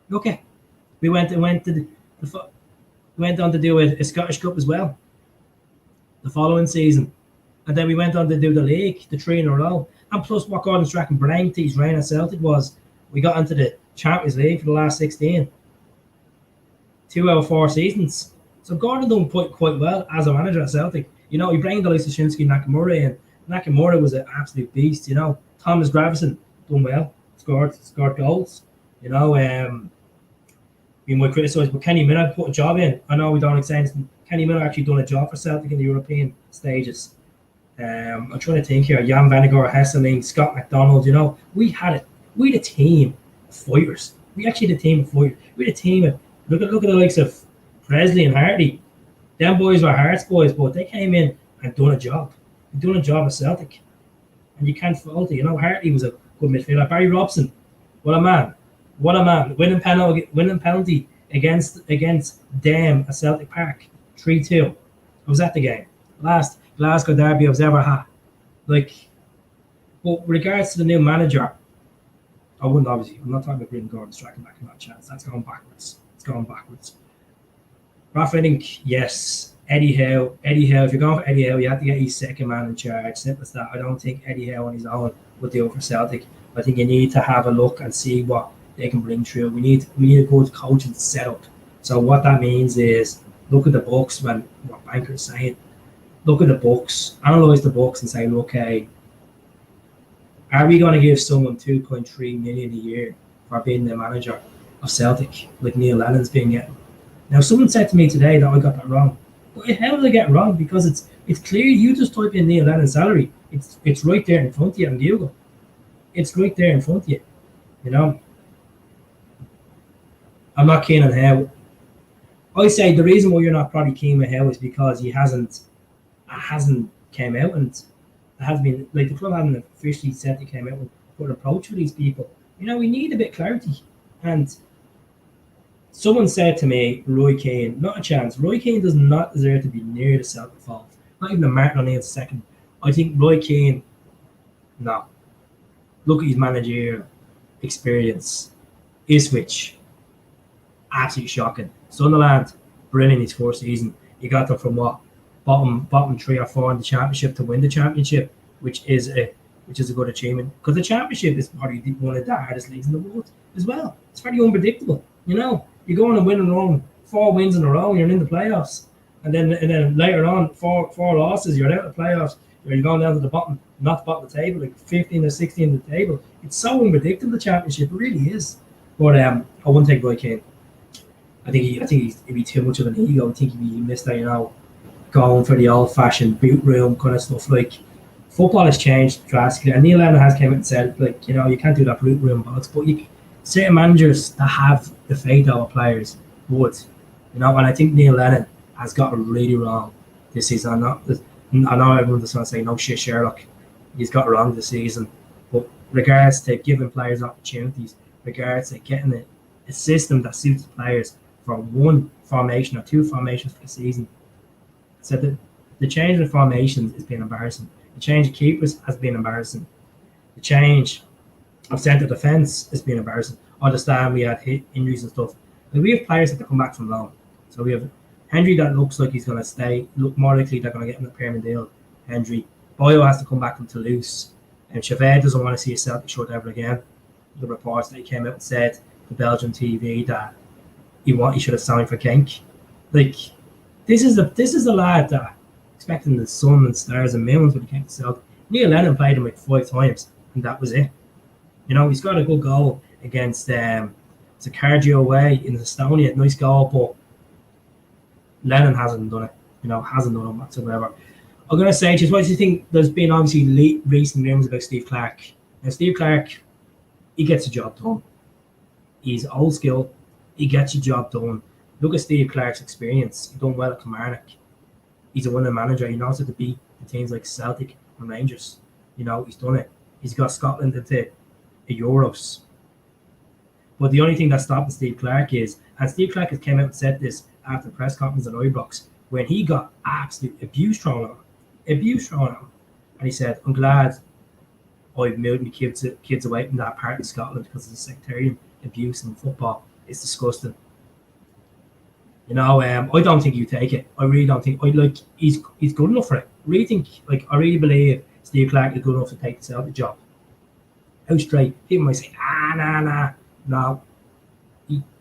Look, we went on to do a Scottish Cup as well. The following season, and then we went on to do the league, the 3 in a row. And plus, what Gordon Strachan brought to his reign at Celtic was we got into the Champions League for the last 16. 2 out of 4 seasons. So Gordon done quite well as a manager at Celtic. He brought the likes of Shinsuke Nakamura in. Nakamura was an absolute beast. Thomas Gravison done well, scored goals. We might criticise, but Kenny Miller put a job in. I know we don't like saying Kenny Miller actually done a job for Celtic in the European stages. I'm trying to think here. Jan Vennegaard, Hesseling, Scott McDonald. We had it. We had a team of fighters. We actually had a team of fighters. We had a team of look at the likes of Presley and Hardy. Them boys were Hearts boys, but they came in and done a job. Done a job at Celtic, and you can't fault it. Hardy was a good midfielder. Barry Robson, what a man! Winning penalty against them at Celtic Park, 3-2. I was at the game. Last Glasgow derby I was ever had. But regards to the new manager, I'm not talking about bringing Gordon Strachan back in that chance. That's going backwards. It's going backwards. Rafa Rinick, yes. Eddie Howe. If you're going for Eddie Howe, you have to get his second man in charge. Simple as that. I don't think Eddie Howe on his own would do it for Celtic. I think you need to have a look and see what they can bring through. We need a good coaching setup. So what that means is look at the books when what bankers saying. Look at the books, analyze the books, and say, okay, are we going to give someone 2.3 million a year for being the manager of Celtic, like Neil Lennon's been getting? Now, someone said to me today that I got that wrong. But how did I get it wrong? Because it's clear. You just type in Neil Lennon's salary. It's right there in front of you on Google. It's right there in front of you. I'm not keen on Howe. I say the reason why you're not probably keen with Howe is because he hasn't came out, and it has been like the club hasn't officially said they came out and put an approach for these people. We need a bit of clarity. And someone said to me, Roy Keane, not a chance. Roy Keane does not deserve to be near the Celtic fault. Not even a Martin O'Neill's second. I think Roy Keane, no. Look at his managerial experience. Ipswich, absolutely shocking. Sunderland, brilliant his first season. He got them from what bottom 3 or 4 in the championship to win the championship, which is a good achievement, because the championship is probably one of the hardest leagues in the world as well. It's very unpredictable. You know, you go on and win and run 4 wins in a row, and you're in the playoffs, and then later on 4 losses, you're out of the playoffs. You're going down to the bottom, not the bottom of the table, like 15 or 16 of the table. It's so unpredictable, the championship. It really is. But I wouldn't take Roy Keane. I think he'd be too much of an ego. I think he missed that, you know, going for the old-fashioned boot room kind of stuff. Like, football has changed drastically, and Neil Lennon has came out and said, like, you know, you can't do that boot room box, but certain managers that have the faith of our players would, you know, and I think Neil Lennon has got it really wrong this season. I know everyone just want to say, no shit, Sherlock. He's got it wrong this season. But regards to giving players opportunities, regards to getting a system that suits players for 1 formation or 2 formations for the season. So the change in formations has been embarrassing. The change of keepers has been embarrassing. The change of centre defence has been embarrassing. I understand we had injuries and stuff. Like, we have players that have come back from loan. So we have Hendry that looks like he's going to stay. Look, more likely they're going to get him the Premier deal. Hendry. Boyo has to come back from Toulouse. And Chavez doesn't want to see a Celtic shirt ever again. The reports that he came out and said to Belgian TV that he should have signed for Genk. Like, this is a lad that expecting the sun and stars and moons when he came to Celtic. Neil Lennon played him like 5 times, and that was it. You know, he's got a good goal against Zakardio away in Estonia. Nice goal, but Lennon hasn't done it. You know, hasn't done it whatsoever. I'm going to say, just what do you think? There's been obviously recent rumors about Steve Clarke. Now, Steve Clarke, he gets the job done. He's old school. He gets the job done. Look at Steve Clarke's experience. He's done well at Kilmarnock. He's a winning manager. He knows how to beat the teams like Celtic and Rangers. You know, he's done it. He's got Scotland into the Euros. But the only thing that's stopping Steve Clarke is, and Steve Clarke has came out and said this after the press conference at Ibrox, when he got absolute abuse thrown on him. And he said, I'm glad I've moved my kids away from that part of Scotland because of the sectarian abuse in football. It's disgusting. You know, I don't think you take it. I really don't think. He's good enough for it. I really believe Steve Clarke is good enough to take the Celtic job. How straight? People might say, nah. No.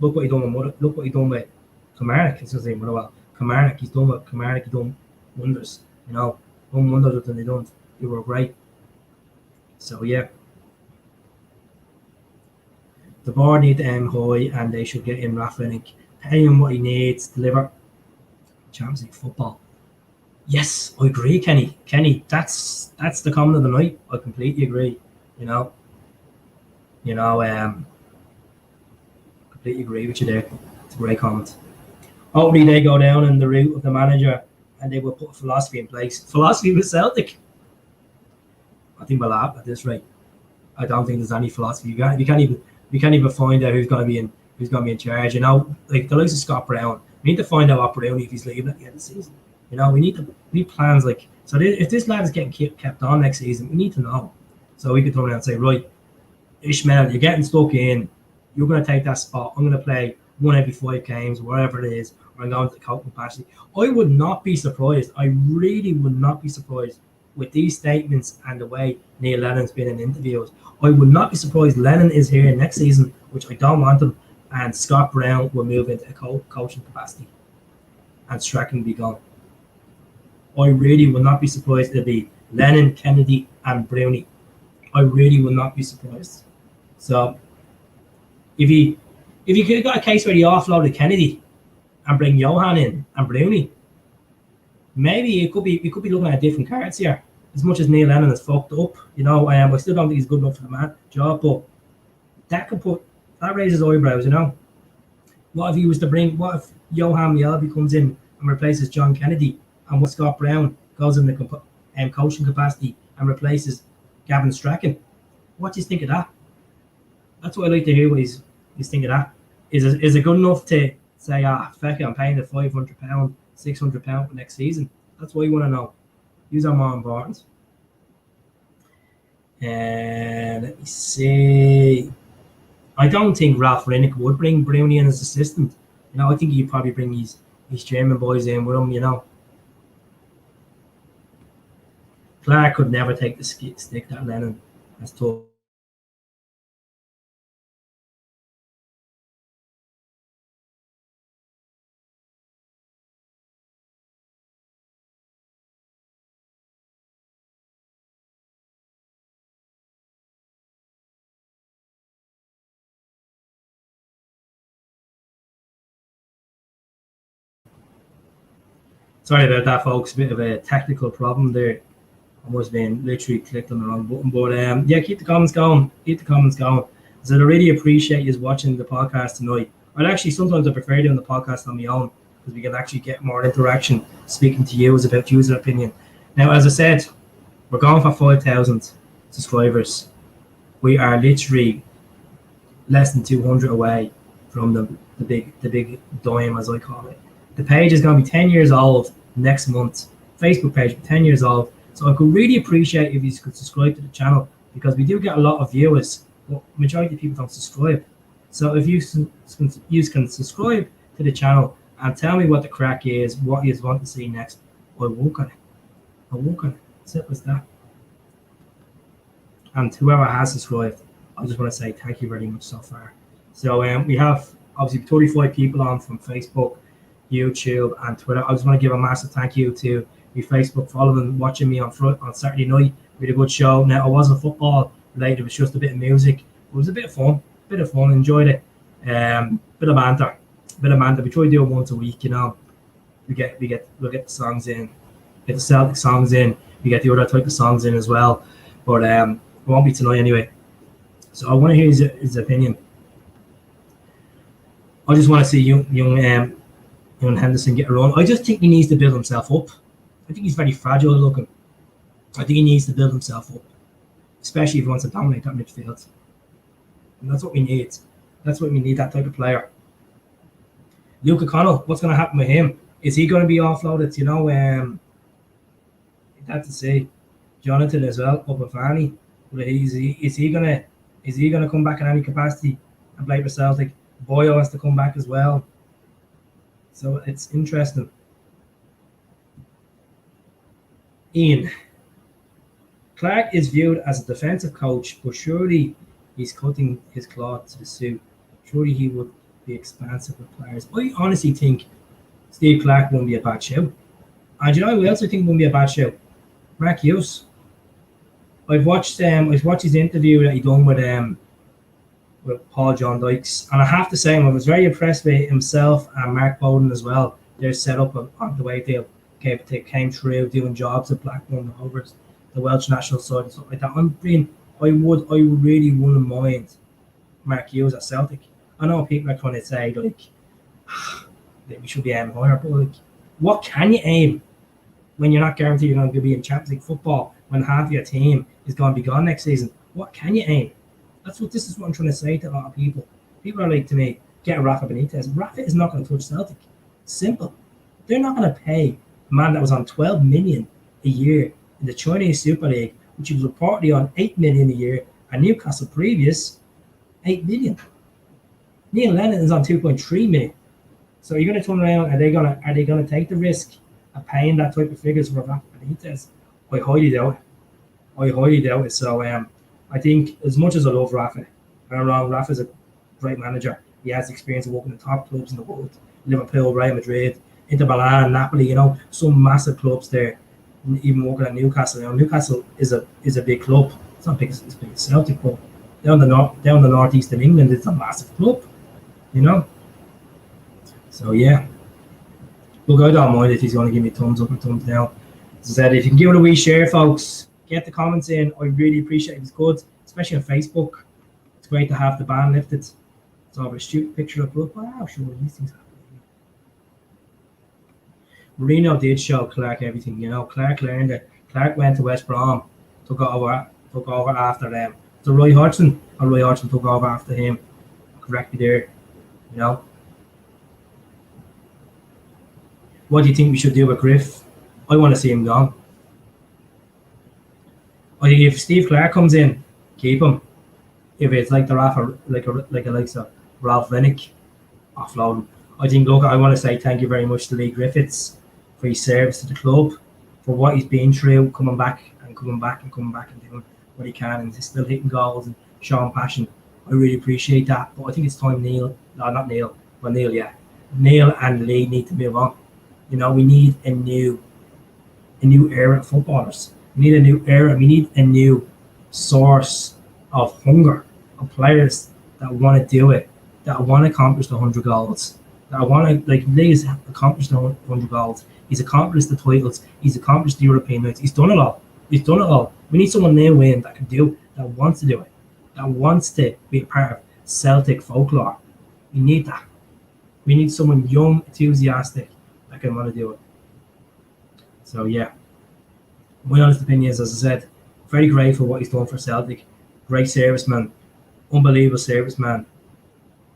Look what he done with Kilmarnock. It's just saying, well, Kilmarnock, he's done with Kilmarnock. He's done wonders. You know, done wonders than they were great. So yeah. The board need to aim high, and they should get in Ralph Renick, pay him what he needs, deliver Champions League football. Yes, I agree, Kenny. That's the comment of the night. I completely agree. Completely agree with you there. It's a great comment. Hopefully they go down in the route of the manager and they will put a philosophy in place. Philosophy with Celtic. I think we'll laugh at this rate. I don't think there's any philosophy. We can't even find out who's going to be in charge. You know, like the likes of Scott Brown. We need to find out what Brownie if he's leaving at the end of the season. You know, we need plans like so. If this lad is getting kept on next season, we need to know. So we could turn around and say, right, Ishmael, you're getting stuck in. You're going to take that spot. I'm going to play 1 every 5 games, whatever it is, or I'm going to coaching capacity. I would not be surprised. I really would not be surprised with these statements and the way Neil Lennon's been in interviews. I would not be surprised Lennon is here next season, which I don't want him, and Scott Brown will move into a coaching capacity and Strachan will be gone. I really would not be surprised it'll be Lennon, Kennedy, and Brownie. I really would not be surprised. So if you could have got a case where he offloaded Kennedy and bring Johan in and Brownie, maybe we could be looking at different cards here. As much as Neil Lennon has fucked up, you know, I still don't think he's good enough for the job, but that raises eyebrows, you know. What if Johan Mjällby comes in and replaces John Kennedy, and what Scott Brown goes in the coaching capacity and replaces Gavin Strachan? What do you think of that? That's what I'd like to hear. What he's thinking of that. Is it good enough to say, feck it, I'm paying the £500, £600 for next season? That's what you want to know. These are more important. And let me see. I don't think Ralph Renick would bring Brownie in as assistant. You know, I think he'd probably bring his These German boys in with him, you know. Clark could never take the stick that Lennon has told. Sorry about that, folks. A bit of a technical problem there. Almost been literally clicked on the wrong button. But yeah, keep the comments going. Keep the comments going. So I really appreciate you watching the podcast tonight. I'd actually sometimes I prefer doing the podcast on my own because we can actually get more interaction speaking to you about user opinion. Now, as I said, we're going for 5,000 subscribers. We are literally less than 200 away from the big dime, as I call it. The page is going to be 10 years old next month. Facebook page, 10 years old. So I could really appreciate if you could subscribe to the channel because we do get a lot of viewers, but majority of people don't subscribe. So if you can subscribe to the channel and tell me what the crack is, what you want to see next, I'll work on it. I'll work on it. Simple as that. And whoever has subscribed, I just want to say thank you very much so far. So we have obviously 35 people on from Facebook, YouTube, and Twitter. I just want to give a massive thank you to my Facebook following, watching me on Saturday night. We had a good show. Now, it wasn't football related, it was just a bit of music. It was a bit of fun, enjoyed it. Bit of banter. We try to do it once a week, you know. We'll get the songs in, get the Celtic songs in, we get the other type of songs in as well. But it won't be tonight anyway. So I want to hear his opinion. I just want to see young Henderson get a run. I just think he needs to build himself up. I think he's very fragile looking. I think he needs to build himself up, especially if he wants to dominate that midfield. And that's what we need. That's what we need, that type of player. Luke O'Connell, what's going to happen with him? Is he going to be offloaded? You know, you'd have to say Jonathan as well, up with Fanny. Is he going to come back in any capacity and play for Celtic? Boyo has to come back as well. So it's interesting. Ian, Clark is viewed as a defensive coach, but surely he's cutting his cloth to the suit. Surely he would be expansive with players. I honestly think Steve Clark won't be a bad show. And you know who else I think won't be a bad show? Mark Hughes. I've watched his interview that he done with Paul John Dykes, and I have to say I was very impressed with himself and Mark Bowden as well. They're set up on the way they came through doing jobs at Blackburn over the Welsh national side and stuff like that. I would really wouldn't mind Mark Hughes at Celtic. I know people are trying to say like we should be aiming higher, but like, what can you aim when you're not guaranteed you're going to be in Champions League football when half your team is going to be gone next season? What can you aim? This is what I'm trying to say to a lot of people. People are like to me, get Rafa Benitez. Rafa is not going to touch Celtic. Simple. They're not going to pay a man that was on 12 million a year in the Chinese Super League, which was reportedly on 8 million a year, and Newcastle previous 8 million. Neil Lennon is on 2.3 million. So you're going to turn around, are they going to take the risk of paying that type of figures for Rafa Benitez? I highly doubt it. So I think as much as I love Rafa, Rafa's a great manager. He has experience of working in top clubs in the world. Liverpool, Real Madrid, Inter Milan, Napoli, you know, some massive clubs there. Even working at Newcastle. You know, Newcastle is a big club. It's not big as big as Celtic, but down the northeast of England, it's a massive club. You know? So yeah. Look, I don't mind if he's going to give me a thumbs up or thumbs down. As I said, if you can give it a wee share, folks, get the comments in. I really appreciate it. It's good, especially on Facebook. It's great to have the ban lifted. It's over a stupid picture of blood. Wow, sure, these things happen. Marino did show Clark everything, you know. Clark learned it. Clark went to West Brom, took over after them. So Roy Hodgson took over after him. Correct me there, you know. What do you think we should do with Griff? I want to see him gone. I think if Steve Clark comes in, keep him. If it's like the Rafa, like a Ralph Rennick, offload him. I think, look, I want to say thank you very much to Lee Griffiths for his service to the club, for what he's been through, coming back and doing what he can, and he's still hitting goals and showing passion. I really appreciate that. But I think it's time Neil and Lee need to move on. You know, we need a new era of footballers. We need a new era. We need a new source of hunger of players that want to do it, that want to accomplish the 100 goals, that want to, like, Lee's accomplished the 100 goals. He's accomplished the titles. He's accomplished the European nights. He's done it all. We need someone new in that can do, that wants to do it, that wants to be a part of Celtic folklore. We need that. We need someone young, enthusiastic that can want to do it. So yeah, my honest opinion is, as I said, very grateful for what he's done for Celtic. Great serviceman, unbelievable serviceman,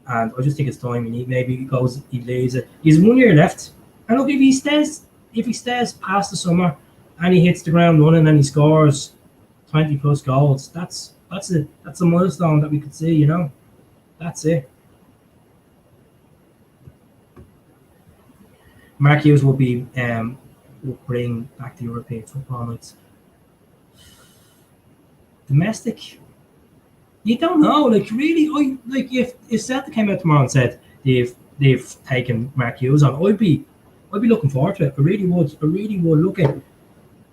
and I just think it's time. He leaves it. He's 1 year left, and look, if he stays past the summer and he hits the ground running and he scores 20 plus goals, that's a milestone that we could see. You know, that's it. Mark Hughes will bring back the European football nights. Domestic, you don't know. Like, really, if Celtic came out tomorrow and said they've taken Mark Hughes on, I'd be looking forward to it. I really would look at.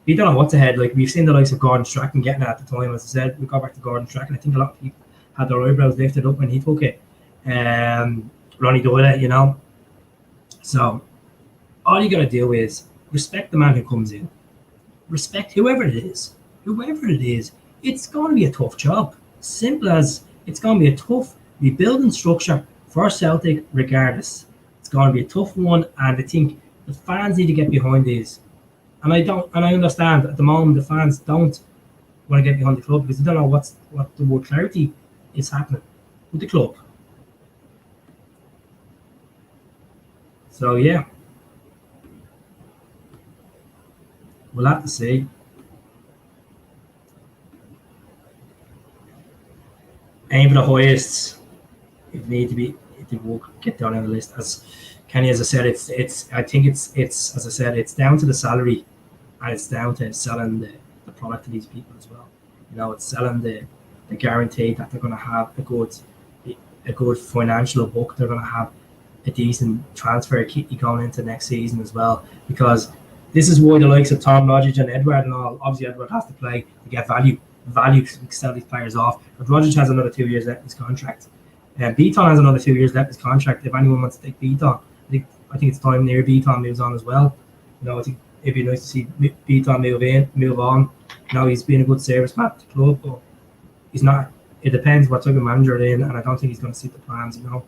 You don't know what's ahead. Like, we've seen the likes of Gordon Strachan getting it at the time. As I said, we got back to Gordon Strachan. I think a lot of people had their eyebrows lifted up when he took it. Ronnie Doyle, you know. So all you gotta do is respect the man who comes in. Respect whoever it is. It's going to be a tough job. Simple as it's going to be a tough rebuilding structure for Celtic regardless. It's going to be a tough one, and I think the fans need to get behind these. And I understand at the moment the fans don't want to get behind the club because they don't know what the word clarity is happening with the club. So yeah, we'll have to see. Aim for the highest. It need to be. It will get down on the list. As Kenny, as I said, I think it's as I said, it's down to the salary, and it's down to selling the product to these people as well. You know, it's selling the guarantee that they're going to have a good financial book. They're going to have a decent transfer kitty going into next season as well, because this is why the likes of Tom Rodgers and Edouard and all. Obviously, Edouard has to play to get value to sell these players off. But Rodgers has another 2 years left in his contract. Beaton has another 2 years left in his contract. If anyone wants to take Beaton, I think it's time near Beaton moves on as well. You know, I think it'd be nice to see Beaton move on. You know, he's been a good serviceman to the club, but he's not. It depends what type of manager they're in, and I don't think he's going to suit the plans. You know,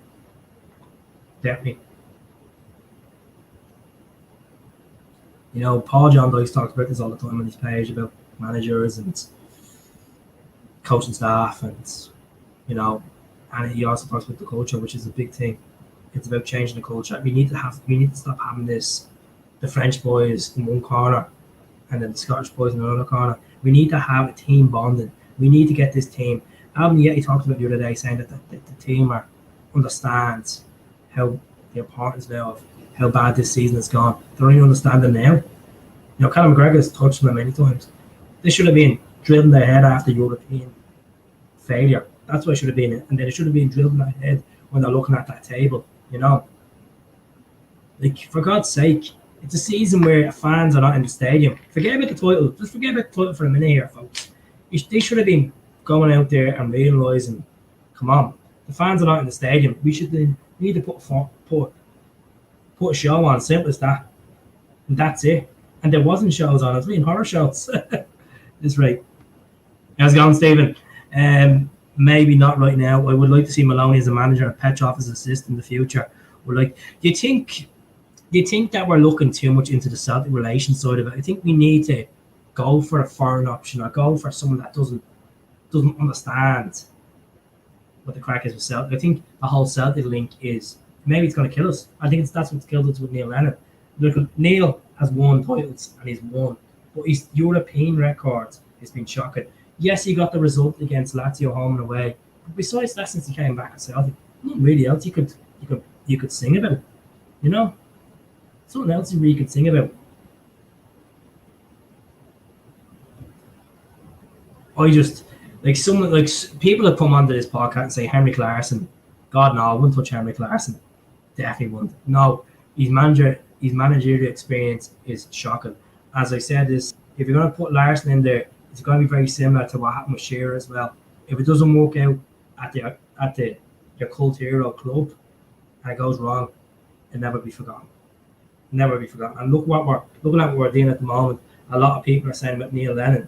definitely. You know, Paul John Dykes talks about this all the time on his page about managers and coaching staff, and you know, and he also talks about the culture, which is a big thing. It's about changing the culture. We need to stop having the French boys in one corner and then the Scottish boys in another corner. We need to have a team bonding. We need to get this team. Alvin Yeti talked about the other day, saying that the team understands how the importance now of how bad this season has gone. They don't even understand it now. You know, Conor McGregor has touched them many times. This should have been drilled in their head after European failure. That's what it should have been. And then it should have been drilled in their head when they're looking at that table, you know. Like, for God's sake, it's a season where fans are not in the stadium. Forget about the title. Just forget about the title for a minute here, folks. They should have been going out there and realising, come on, the fans are not in the stadium. We need to put a show on, simple as that. And that's it. And there wasn't shows on, it was being horror shows. That's right. How's it going, Stephen? Maybe not right now. I would like to see Maloney as a manager and Petrov as an assistant in the future. We're like, do you think that we're looking too much into the Celtic relations side of it? I think we need to go for a foreign option or go for someone that doesn't understand what the crack is with Celtic. I think the whole Celtic link is maybe it's going to kill us. I think that's what's killed us with Neil Lennon. Look, Neil has won titles and he's won, but his European record has been shocking. Yes, he got the result against Lazio home and away, but besides that, since he came back to Celtic, not really else you could sing about. You know, something else you really could sing about. I just like someone like people that come onto this podcast and say Henrik Larsson. God no, I wouldn't touch Henrik Larsson. Definitely wouldn't. No, his managerial experience is shocking. As I said, if you're going to put Larsson in there, it's going to be very similar to what happened with Shearer as well. If it doesn't work out at your cult hero club and it goes wrong, it'll never be forgotten. Never be forgotten. And looking at what we're doing at the moment. A lot of people are saying that Neil Lennon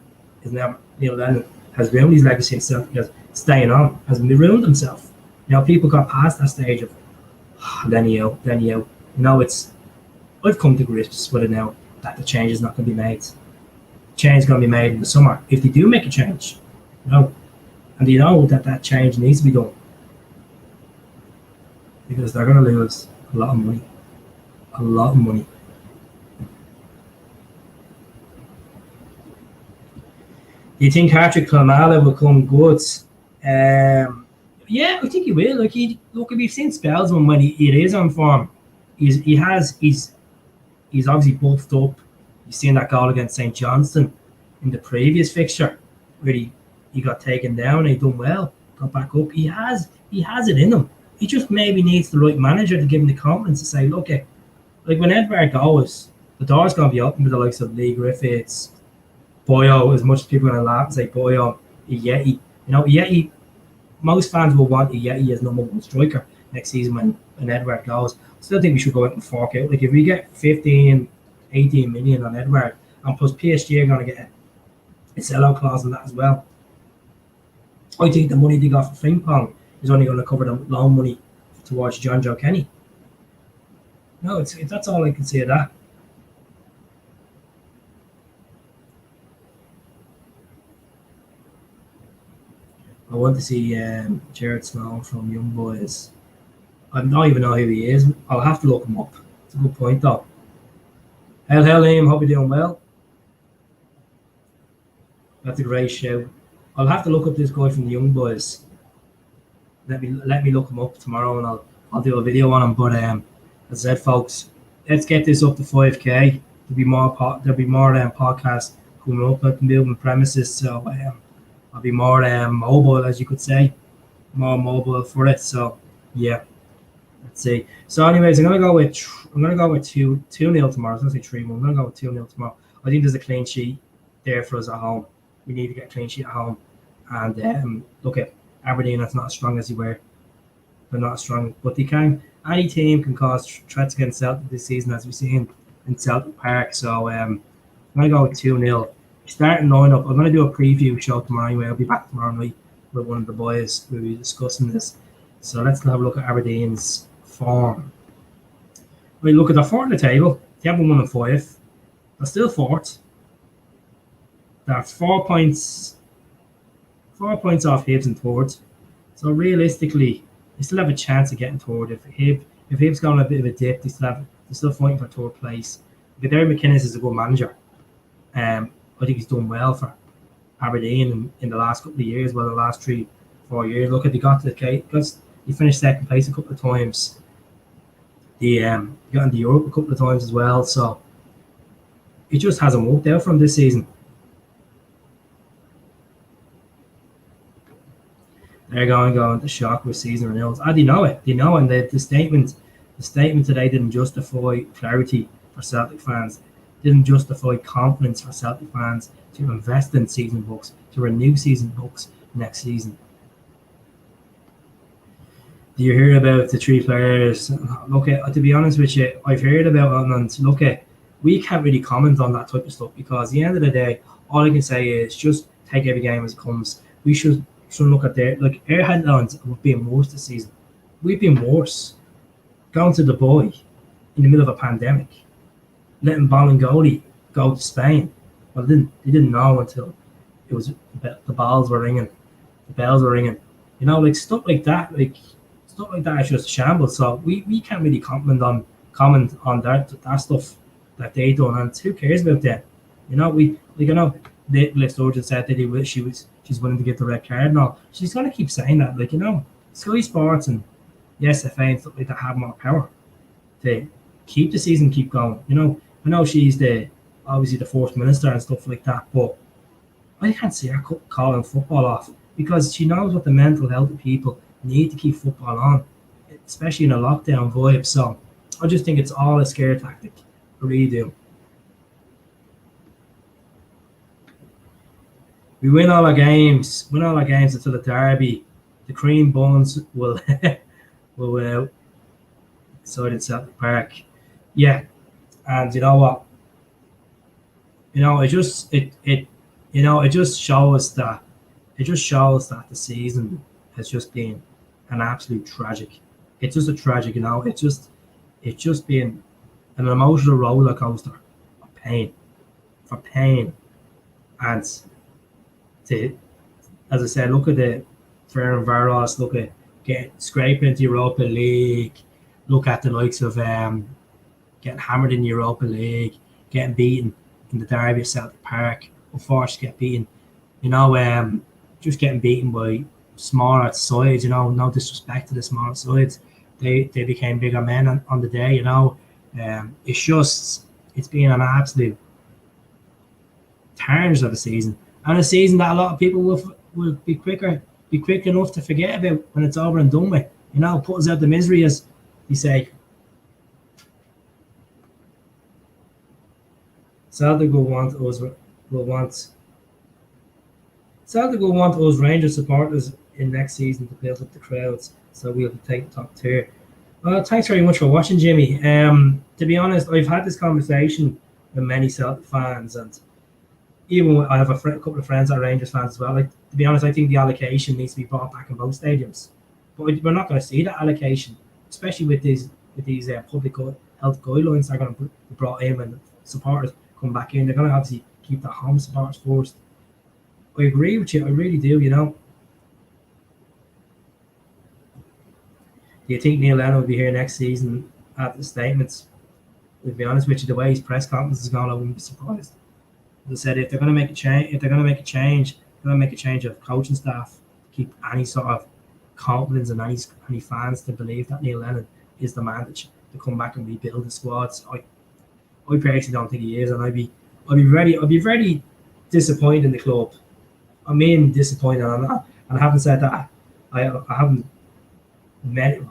has ruined his legacy himself because staying on has ruined himself. You know, people got past that stage of Lenny out. You know, I've come to grips with it now that the change is not going to be made. Change is going to be made in the summer if they do make a change. You know, and you know that change needs to be done because they're going to lose a lot of money. A lot of money. Do you think Patrick Klamala will come good? Yeah, I think he will. Like we've seen spells when he is on form. He's obviously buffed up. You've seen that goal against St. Johnstone in the previous fixture where he got taken down and he done well, got back up. He has it in him. He just maybe needs the right manager to give him the confidence to say, look, like when Edouard goes, the door's going to be open with the likes of Lee Griffiths, Boyo, as much as people are going to laugh and say Boyo, Yeti. You know, Yeti, most fans will want Yeti as number one striker next season when Edouard goes. I still think we should go out and fork out. Like if we get 15, 18 million on Edouard, and plus PSG are going to get a sellout clause on that as well. I think the money they got for Frimpong is only going to cover the loan money towards John Joe Kenny. No, that's all I can say of that. I want to see Jared Sloan from Young Boys. I don't even know who he is. I'll have to look him up. It's a good point, though. Hell, Liam. Hope you're doing well. That's a great show. I'll have to look up this guy from the Young Boys. Let me look him up tomorrow, and I'll do a video on him. But as I said, folks, let's get this up to 5K. There'll be more podcasts coming up at the moving premises. So I'll be more mobile, as you could say, more mobile for it. So yeah, let's see. So anyways, I'm gonna go with 2-0 tomorrow. I was gonna say 3-1. I'm gonna go with 2-0 tomorrow. I think there's a clean sheet there for us at home. We need to get a clean sheet at home. And look at Aberdeen. That's not as strong as they were. They're not as strong, but they can. Any team can cause threats against Celtic this season, as we've seen in Celtic Park. So I'm gonna go with 2-0. Starting lineup. I'm going to do a preview show tomorrow anyway. I'll be back tomorrow night with one of the boys. We'll be discussing this. So let's have a look at Aberdeen's form. We look at the fourth of the table. They have 1 and 5. They're still fourth. They're 4 points off Hibs and third. So realistically, they still have a chance of getting third. If Hibs going on a bit of a dip, they're still fighting for third place. But Derek McInnes is a good manager. I think he's done well for Aberdeen in the last couple of years, the last 3-4 years. Look at they got to the cake because he finished second place a couple of times. They got into Europe a couple of times as well. So it just hasn't worked out for him this season. They're going to shock with season renewals. They know it. They know, and the statement today didn't justify clarity for Celtic fans. Didn't justify confidence for Celtic fans to invest in season books, to renew season books next season. Do you hear about the 3 players? Look, to be honest with you, I've heard about it, and look, we can't really comment on that type of stuff because at the end of the day, all I can say is just take every game as it comes. We should look at our headlines have been worse this season. We've been worse. Going to Dubai in the middle of a pandemic. Letting Bolingoli go to Spain. Well, they didn't know until it was the bells were ringing. The bells were ringing. You know, like stuff like that. Stuff like that is just shambles. So we can't really comment on that stuff that they done. And who cares about that? You know, Liz Sturgeon said that she's willing to get the red card and all. She's gonna keep saying that. Like, you know, Sky Sports and the SFA and stuff like that have more power to keep the season keep going. I know she's obviously the fourth minister and stuff like that, but I can't see her calling football off because she knows what the mental health of people need to keep football on, especially in a lockdown vibe. So I just think it's all a scare tactic. I really do. We win all our games until the derby. The cream buns will will decide in Celtic Park. Yeah, and you know what? It just shows that the season has just been an absolute tragic. It's just a tragic, it's just been an emotional roller coaster of pain, and as I said, look at the Ferencváros, look at scraping into Europa League, look at the likes of getting hammered in Europa League, getting beaten in the derby of Celtic Park, or forced to get beaten, just getting beaten by smaller sides, no disrespect to the smaller sides. They became bigger men on the day, it's been an absolute tarnish of a season. And a season that a lot of people will be quick enough to forget about when it's over and done with. Put us out the misery, as you say. Celtic will want us Rangers supporters in next season to build up the crowds, so we'll take the top tier. Well, thanks very much for watching, Jimmy. To be honest, I've had this conversation with many Celtic fans, and even I have a couple of friends that are Rangers fans as well. To be honest, I think the allocation needs to be brought back in both stadiums. But we're not going to see that allocation, especially with these public health guidelines that are going to be brought in when the supporters come back in. They're going to obviously keep the home supporters first. I agree with you. I really do. Do you think Neil Lennon will be here next season at the statements? To be honest with you, the way his press conference is going, I wouldn't be surprised. As I said, if they're going to make a change of coaching staff to keep any sort of confidence and any fans to believe that Neil Lennon is the man to come back and rebuild the squads. I personally don't think he is, and I'd be very disappointed in the club. I mean, disappointed, and I haven't said that. I haven't met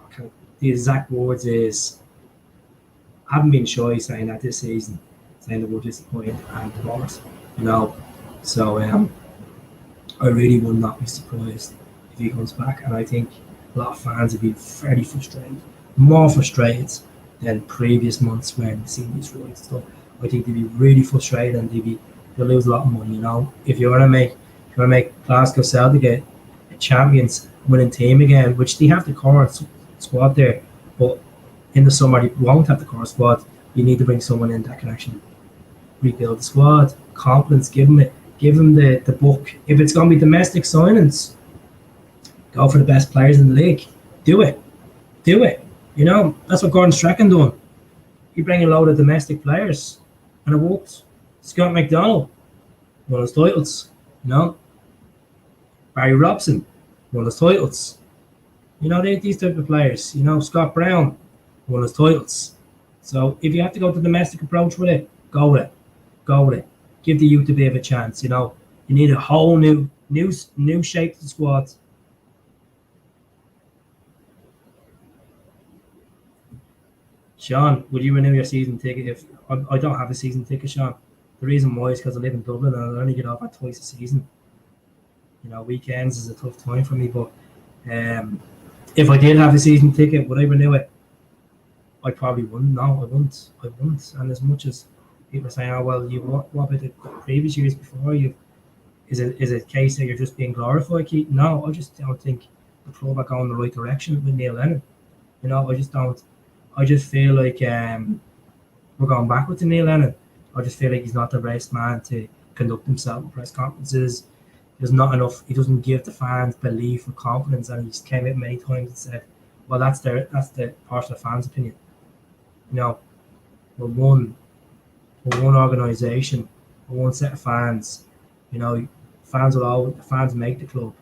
the exact words is. I haven't been shy saying that this season, saying that we're disappointed and divorced, So I really would not be surprised if he comes back, and I think a lot of fans would be very frustrated, more frustrated than previous months when they've seen these rights and stuff. I think they'd be really frustrated, and they'll lose a lot of money. If you want to make Glasgow Celtic a champions winning team again, which they have the core squad there, but in the summer they won't have the core squad. You need to bring someone in that can actually rebuild the squad. Confidence, give them the book. If it's going to be domestic signings, go for the best players in the league. Do it. That's what Gordon Strachan done. He bring a load of domestic players, and it worked. Scott McDonald won his titles. Barry Robson won his titles. These type of players. Scott Brown won his titles. So if you have to go to the domestic approach with it, go with it. Give the youth a bit of a chance. You need a whole new shape to the squad. Sean, would you renew your season ticket? If I don't have a season ticket, Sean. The reason why is because I live in Dublin and I only get off at twice a season. Weekends is a tough time for me. But if I did have a season ticket, would I renew it? I probably wouldn't. No, I wouldn't. And as much as people are saying, "Oh well, what about the previous years before you?" Is it a case that you're just being glorified? No, I just don't think the club are going the right direction with Neil Lennon. I just don't. I just feel like we're going backwards to Neil Lennon. I just feel like he's not the best man to conduct himself in press conferences. There's not enough. He doesn't give the fans belief or confidence, and he's came out many times and said, "Well, that's the part of the fans' opinion." We're one organisation, we're one set of fans. Fans make the club.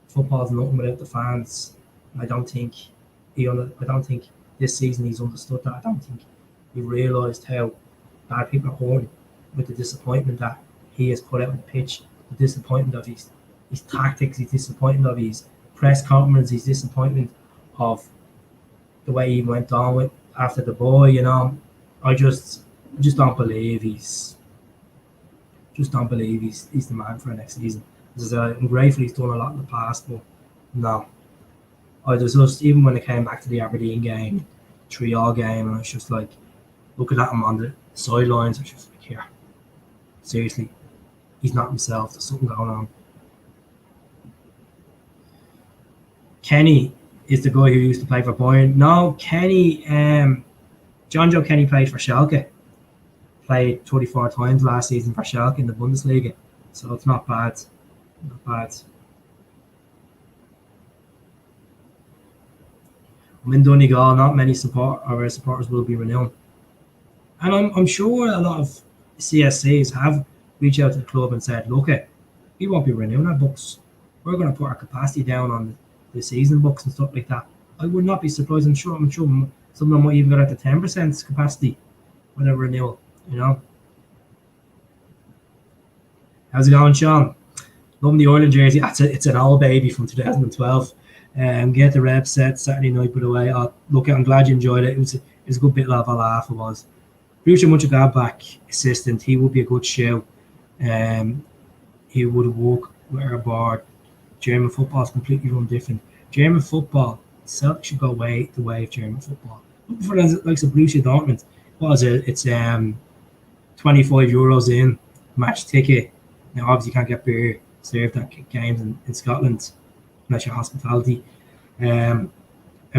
Football's nothing without the fans. I don't think this season he's understood that. I don't think he realised how bad people are hurting with the disappointment that he has put out on the pitch, the disappointment of his tactics, his disappointment of his press conference, his disappointment of the way he went on with after the boy. You know, I just don't believe he's the man for the next season. As I said, I'm grateful he's done a lot in the past, but no. I just even when it came back to the Aberdeen game, 3-3 game, and I was just like looking at him on the sidelines, I was just like, here, seriously, he's not himself. There's something going on. Kenny is the guy who used to play for Bayern. No, Kenny, John Joe Kenny played for Schalke. Played 24 times last season for Schalke in the Bundesliga, so it's not bad. Not bad. I'm in Donegal. Not many supporters will be renowned, and I'm sure a lot of CSCs have reached out to the club and said, "Look, we won't be renewing our books. We're going to put our capacity down on the season books and stuff like that." I would not be surprised. I'm sure some of them might even get at the 10% capacity with a renewal. You know. How's it going, Sean? Loving the Ireland jersey. It's an old baby from 2012. Get the rep set Saturday night, by the way. I'm glad you enjoyed it. It was a good bit of a laugh. It was. Bruce Munchagladbach assistant. He would be a good show. He would have worked with our board. German football is completely run different. German football, Celtic should go away the way of German football. Looking for the likes of Borussia Dortmund. What is it? It's €25 in match ticket. Now obviously you can't get beer served at games in Scotland unless you're hospitality. A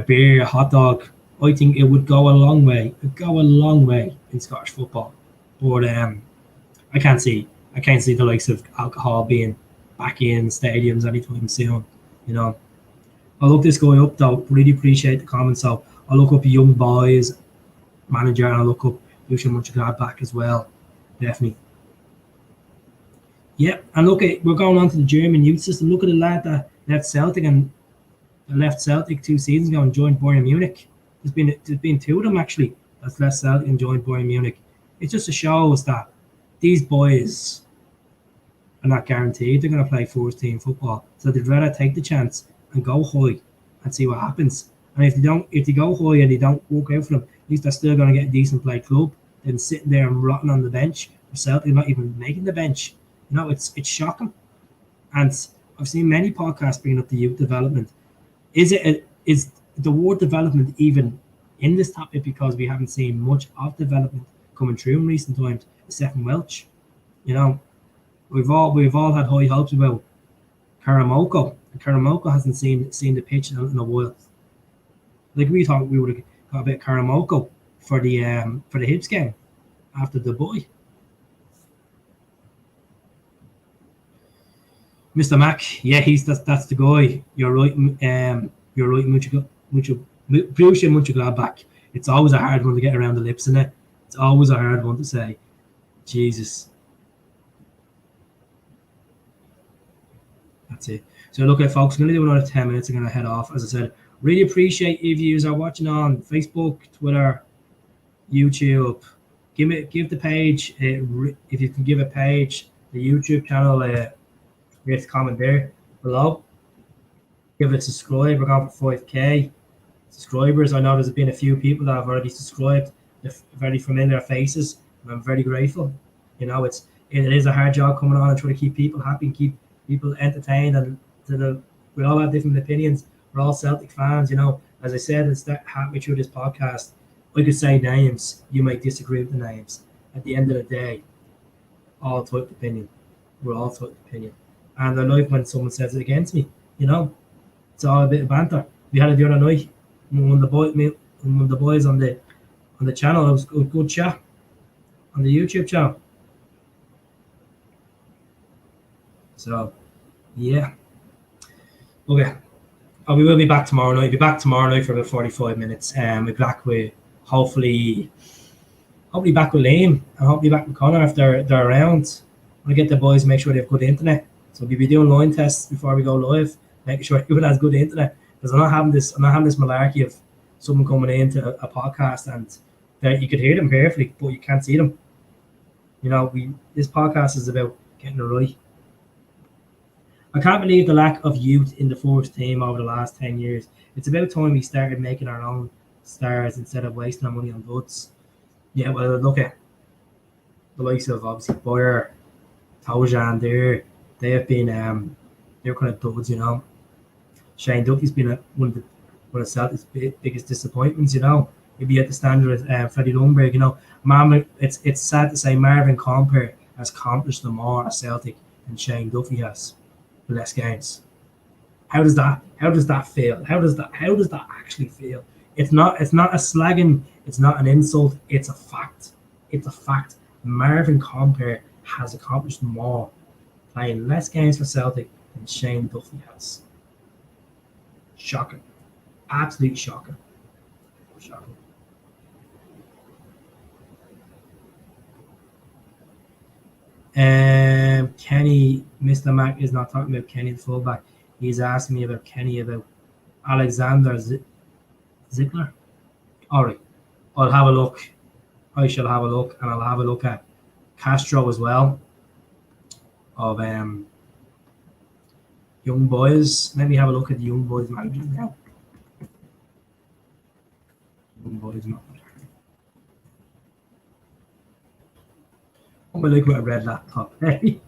beer, a hot dog. I think it would go a long way. It'd go a long way in Scottish football. But I can't see the likes of alcohol being back in stadiums anytime soon. You know. I'll look this guy up though. Really appreciate the comments. So I'll look up Young Boys manager and I'll look up Borussia Mönchengladbach as well. Definitely. Yeah, and look at we're going on to the German youth system. Look at the lad that left Celtic 2 seasons ago and joined Bayern Munich. There's been 2 of them actually that's left Celtic and joined Bayern Munich. It just shows that these boys are not guaranteed they're going to play first team football. So they'd rather take the chance and go high and see what happens. And if they go high and they don't work out for them, at least they're still going to get a decent play club than sitting there and rotting on the bench. For Celtic not even making the bench. You know, it's shocking. And I've seen many podcasts bringing up the youth development. Is the word development even in this topic because we haven't seen much of development coming through in recent times, except from Welsh? You know, we've all had high hopes about Karamoko. And Karamoko hasn't seen the pitch in a while. Like we thought we would have got a bit of Karamoko for the Hibs game after the boy. Mr. Mack, yeah, that's the guy. You're right. You're right. Borussia Mönchengladbach. It's always a hard one to get around the lips, isn't it? It's always a hard one to say. Jesus. That's it. So look at folks. I'm going to do another 10 minutes. I'm going to head off. As I said, really appreciate if you are watching on Facebook, Twitter, YouTube. Give the page. If you can give a page, the YouTube channel. Rate a comment there below. Give it a subscribe. We're going for 5k subscribers. I know there's been a few people that have already subscribed. They're very familiar faces, and I'm very grateful. You know, it is a hard job coming on and trying to keep people happy and keep people entertained. And we all have different opinions. We're all Celtic fans. You know, as I said, it's that halfway through this podcast. I could say names. You might disagree with the names. At the end of the day, all type of opinion. We're all type of opinion. And I like when someone says it against me, you know. It's all a bit of banter. We had it the other night when the boys on the channel. It was a good chat on the YouTube channel. So, yeah. Okay. We will be back tomorrow night. We'll be back tomorrow night for about 45 minutes. We'll be back with hopefully back with Liam and hopefully back with Connor if they're around. I want to get the boys, make sure they have good internet. So we'll be doing line tests before we go live, making sure everyone has good internet. Because I'm not having this malarkey of someone coming into a podcast and that you could hear them perfectly, but you can't see them. This podcast is about getting it right. I can't believe the lack of youth in the first team over the last 10 years. It's about time we started making our own stars instead of wasting our money on duds. Yeah, well, look at the likes of obviously Boyer, Tojan. They have been they're kind of duds. Shane Duffy's been one of Celtic's biggest disappointments. He'd be at the standard of Freddie Lundberg. It's sad to say Marvin Comper has accomplished more at Celtic than Shane Duffy has with less games. How does that feel? How does that actually feel? It's not a slagging. It's not an insult. It's a fact. It's a fact. Marvin Comper has accomplished more playing less games for Celtic than Shane Duffy has. Shocking. Absolutely shocking. Shocking. Kenny, Mr. Mac is not talking about Kenny the fullback. He's asking me about Kenny, about Alexander Ziegler. All right, I'll have a look. I shall have a look, and I'll have a look at Castro as well. Of young boys. Let me have a look at the young boys manager now. Young boys manager. I'm gonna look at a red laptop. Hey,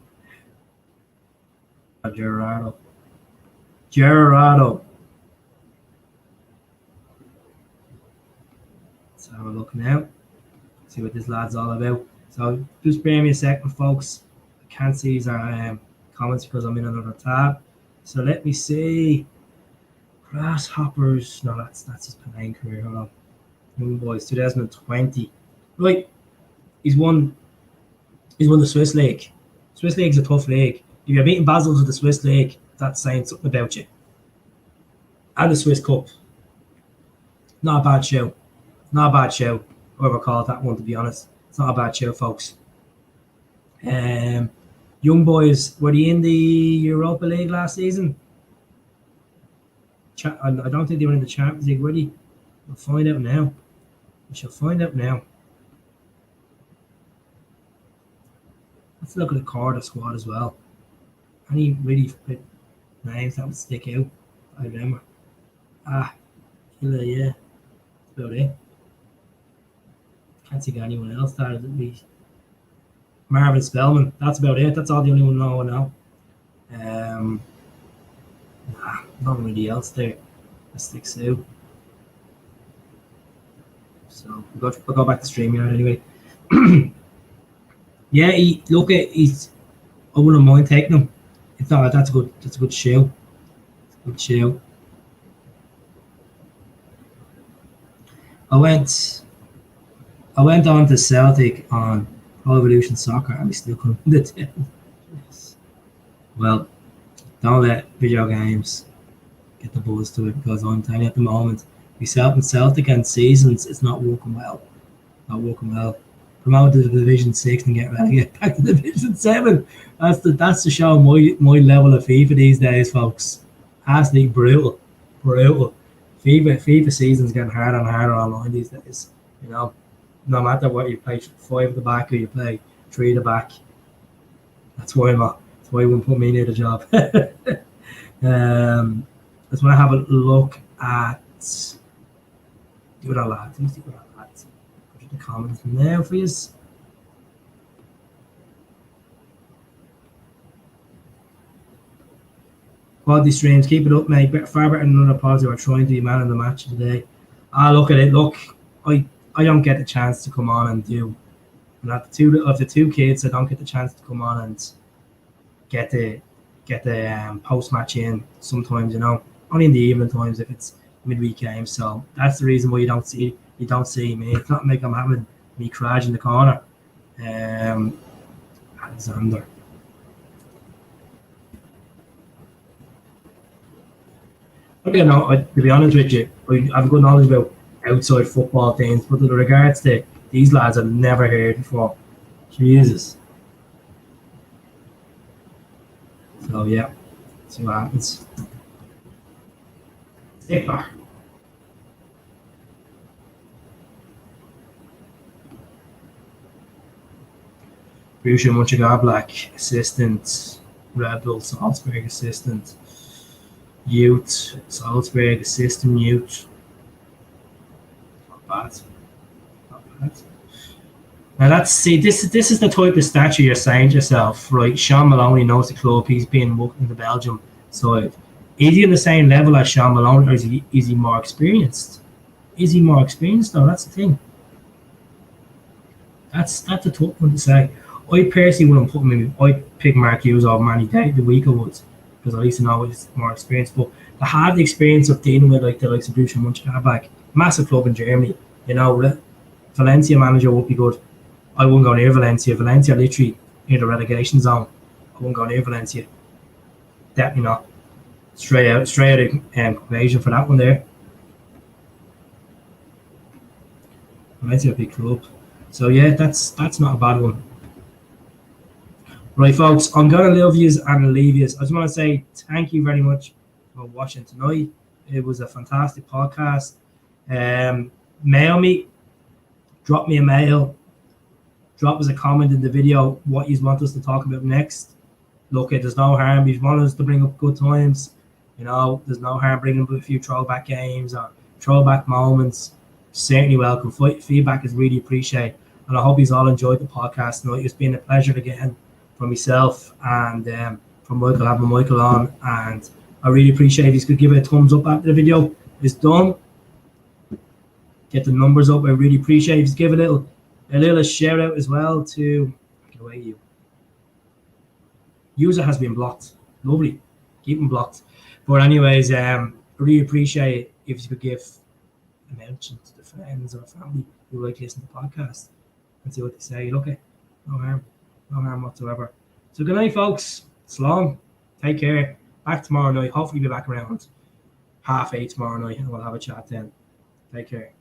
Gerardo. Let's have a look now. See what this lad's all about. So just bear me a second, folks. I can't see his comments because I'm in another tab. So let me see. Grasshoppers. No, that's his playing career. Hold on. Young boys, 2020. Right. He's won the Swiss League. Swiss League's a tough league. If you're beating Basel to the Swiss League, that's saying something about you. And the Swiss Cup. Not a bad show. Whoever called that one, to be honest. It's not a bad show, folks. Young boys, were they in the Europa League last season? I don't think they were in the Champions League, were they? We'll find out now. We shall find out now. Let's look at the Cardiff squad as well. Any really names that would stick out? I remember. Killer, yeah. That's about it. Can't think of anyone else that would be. Marvin Spellman. That's about it. That's all the only one I know. Not really else there that sticks out. So we'll go back to StreamYard anyway. Yeah, he's. I wouldn't mind taking him. It's not. That's a good show. Good show. I went on to Celtic on Pro Evolution Soccer and we still couldn't win the title. Well, don't let video games get the buzz to it because I'm telling you at the moment, myself and Celtic and seasons, it's not working well. Promote to Division 6 and get back to Division 7. That's to show my level of FIFA these days, folks. Absolutely brutal. FIFA season's getting harder and harder online these days. No matter what you play 5 at the back or you play 3 at the back. That's why you wouldn't put me near the job. Just want to have a look at the other lads. Let me see what other lads. Go to the comments now for you. Quality streams, keep it up, mate. Far better than another pods who are trying to be man of the match today. Look at it. Look, I don't get the chance to come on and do. And of the two kids, I don't get the chance to come on and get the post match in. Sometimes, only in the evening times if it's midweek games. So that's the reason why you don't see me. It's not like I'm having me crash in the corner. Alexander. To be honest with you, I have good knowledge about outside football things, but in regards to these lads, I've never heard before. Jesus. So yeah, see what happens. Stick back. Borussia Mönchengladbach assistant, Red Bull Salzburg assistant, youth, Salzburg assistant youth. Not bad. Not bad. Now this is the type of stature you're saying to yourself, right? Sean Maloney knows the club. He's been working in the Belgium side. Is he on the same level as Sean Maloney, or is he more experienced? Is he more experienced though? That's the thing. That's a tough one to say. I personally wouldn't put him in. I pick Mark Hughes over Manny Day the week I would, because at least I know he's more experienced. But I had the experience of dealing with like the likes of Borussia Mönchengladbach, massive club in Germany. You know, Valencia manager would be good. I wouldn't go near Valencia. Valencia literally near the relegation zone. I wouldn't go near Valencia. Definitely not. Straight out of equation for that one there. Valencia a big club. So yeah, that's not a bad one. Right, folks, I'm gonna love yous and leave yous. I just want to say thank you very much for watching tonight. It was a fantastic podcast. Mail me, drop me a mail, drop us a comment in the video what you want us to talk about next. Look, there's no harm if you want us to bring up good times. You know, there's no harm bringing up a few throwback games or throwback moments. Certainly welcome. Feedback is really appreciated, and I hope you all enjoyed the podcast tonight. It's been a pleasure again for myself and from Michael, having Michael on, and I really appreciate if you could give it a thumbs up after the video is done. Get the numbers up. I really appreciate if you give a little shout out as well to user has been blocked. Lovely, keep them blocked. But anyways, I really appreciate if you could give a mention to the friends or family who like to listen to the podcast and see what they say. Look, no harm whatsoever. So good night, folks. Slán. Take care. Back tomorrow night. Hopefully be back around 8:30 tomorrow night and we'll have a chat then. Take care.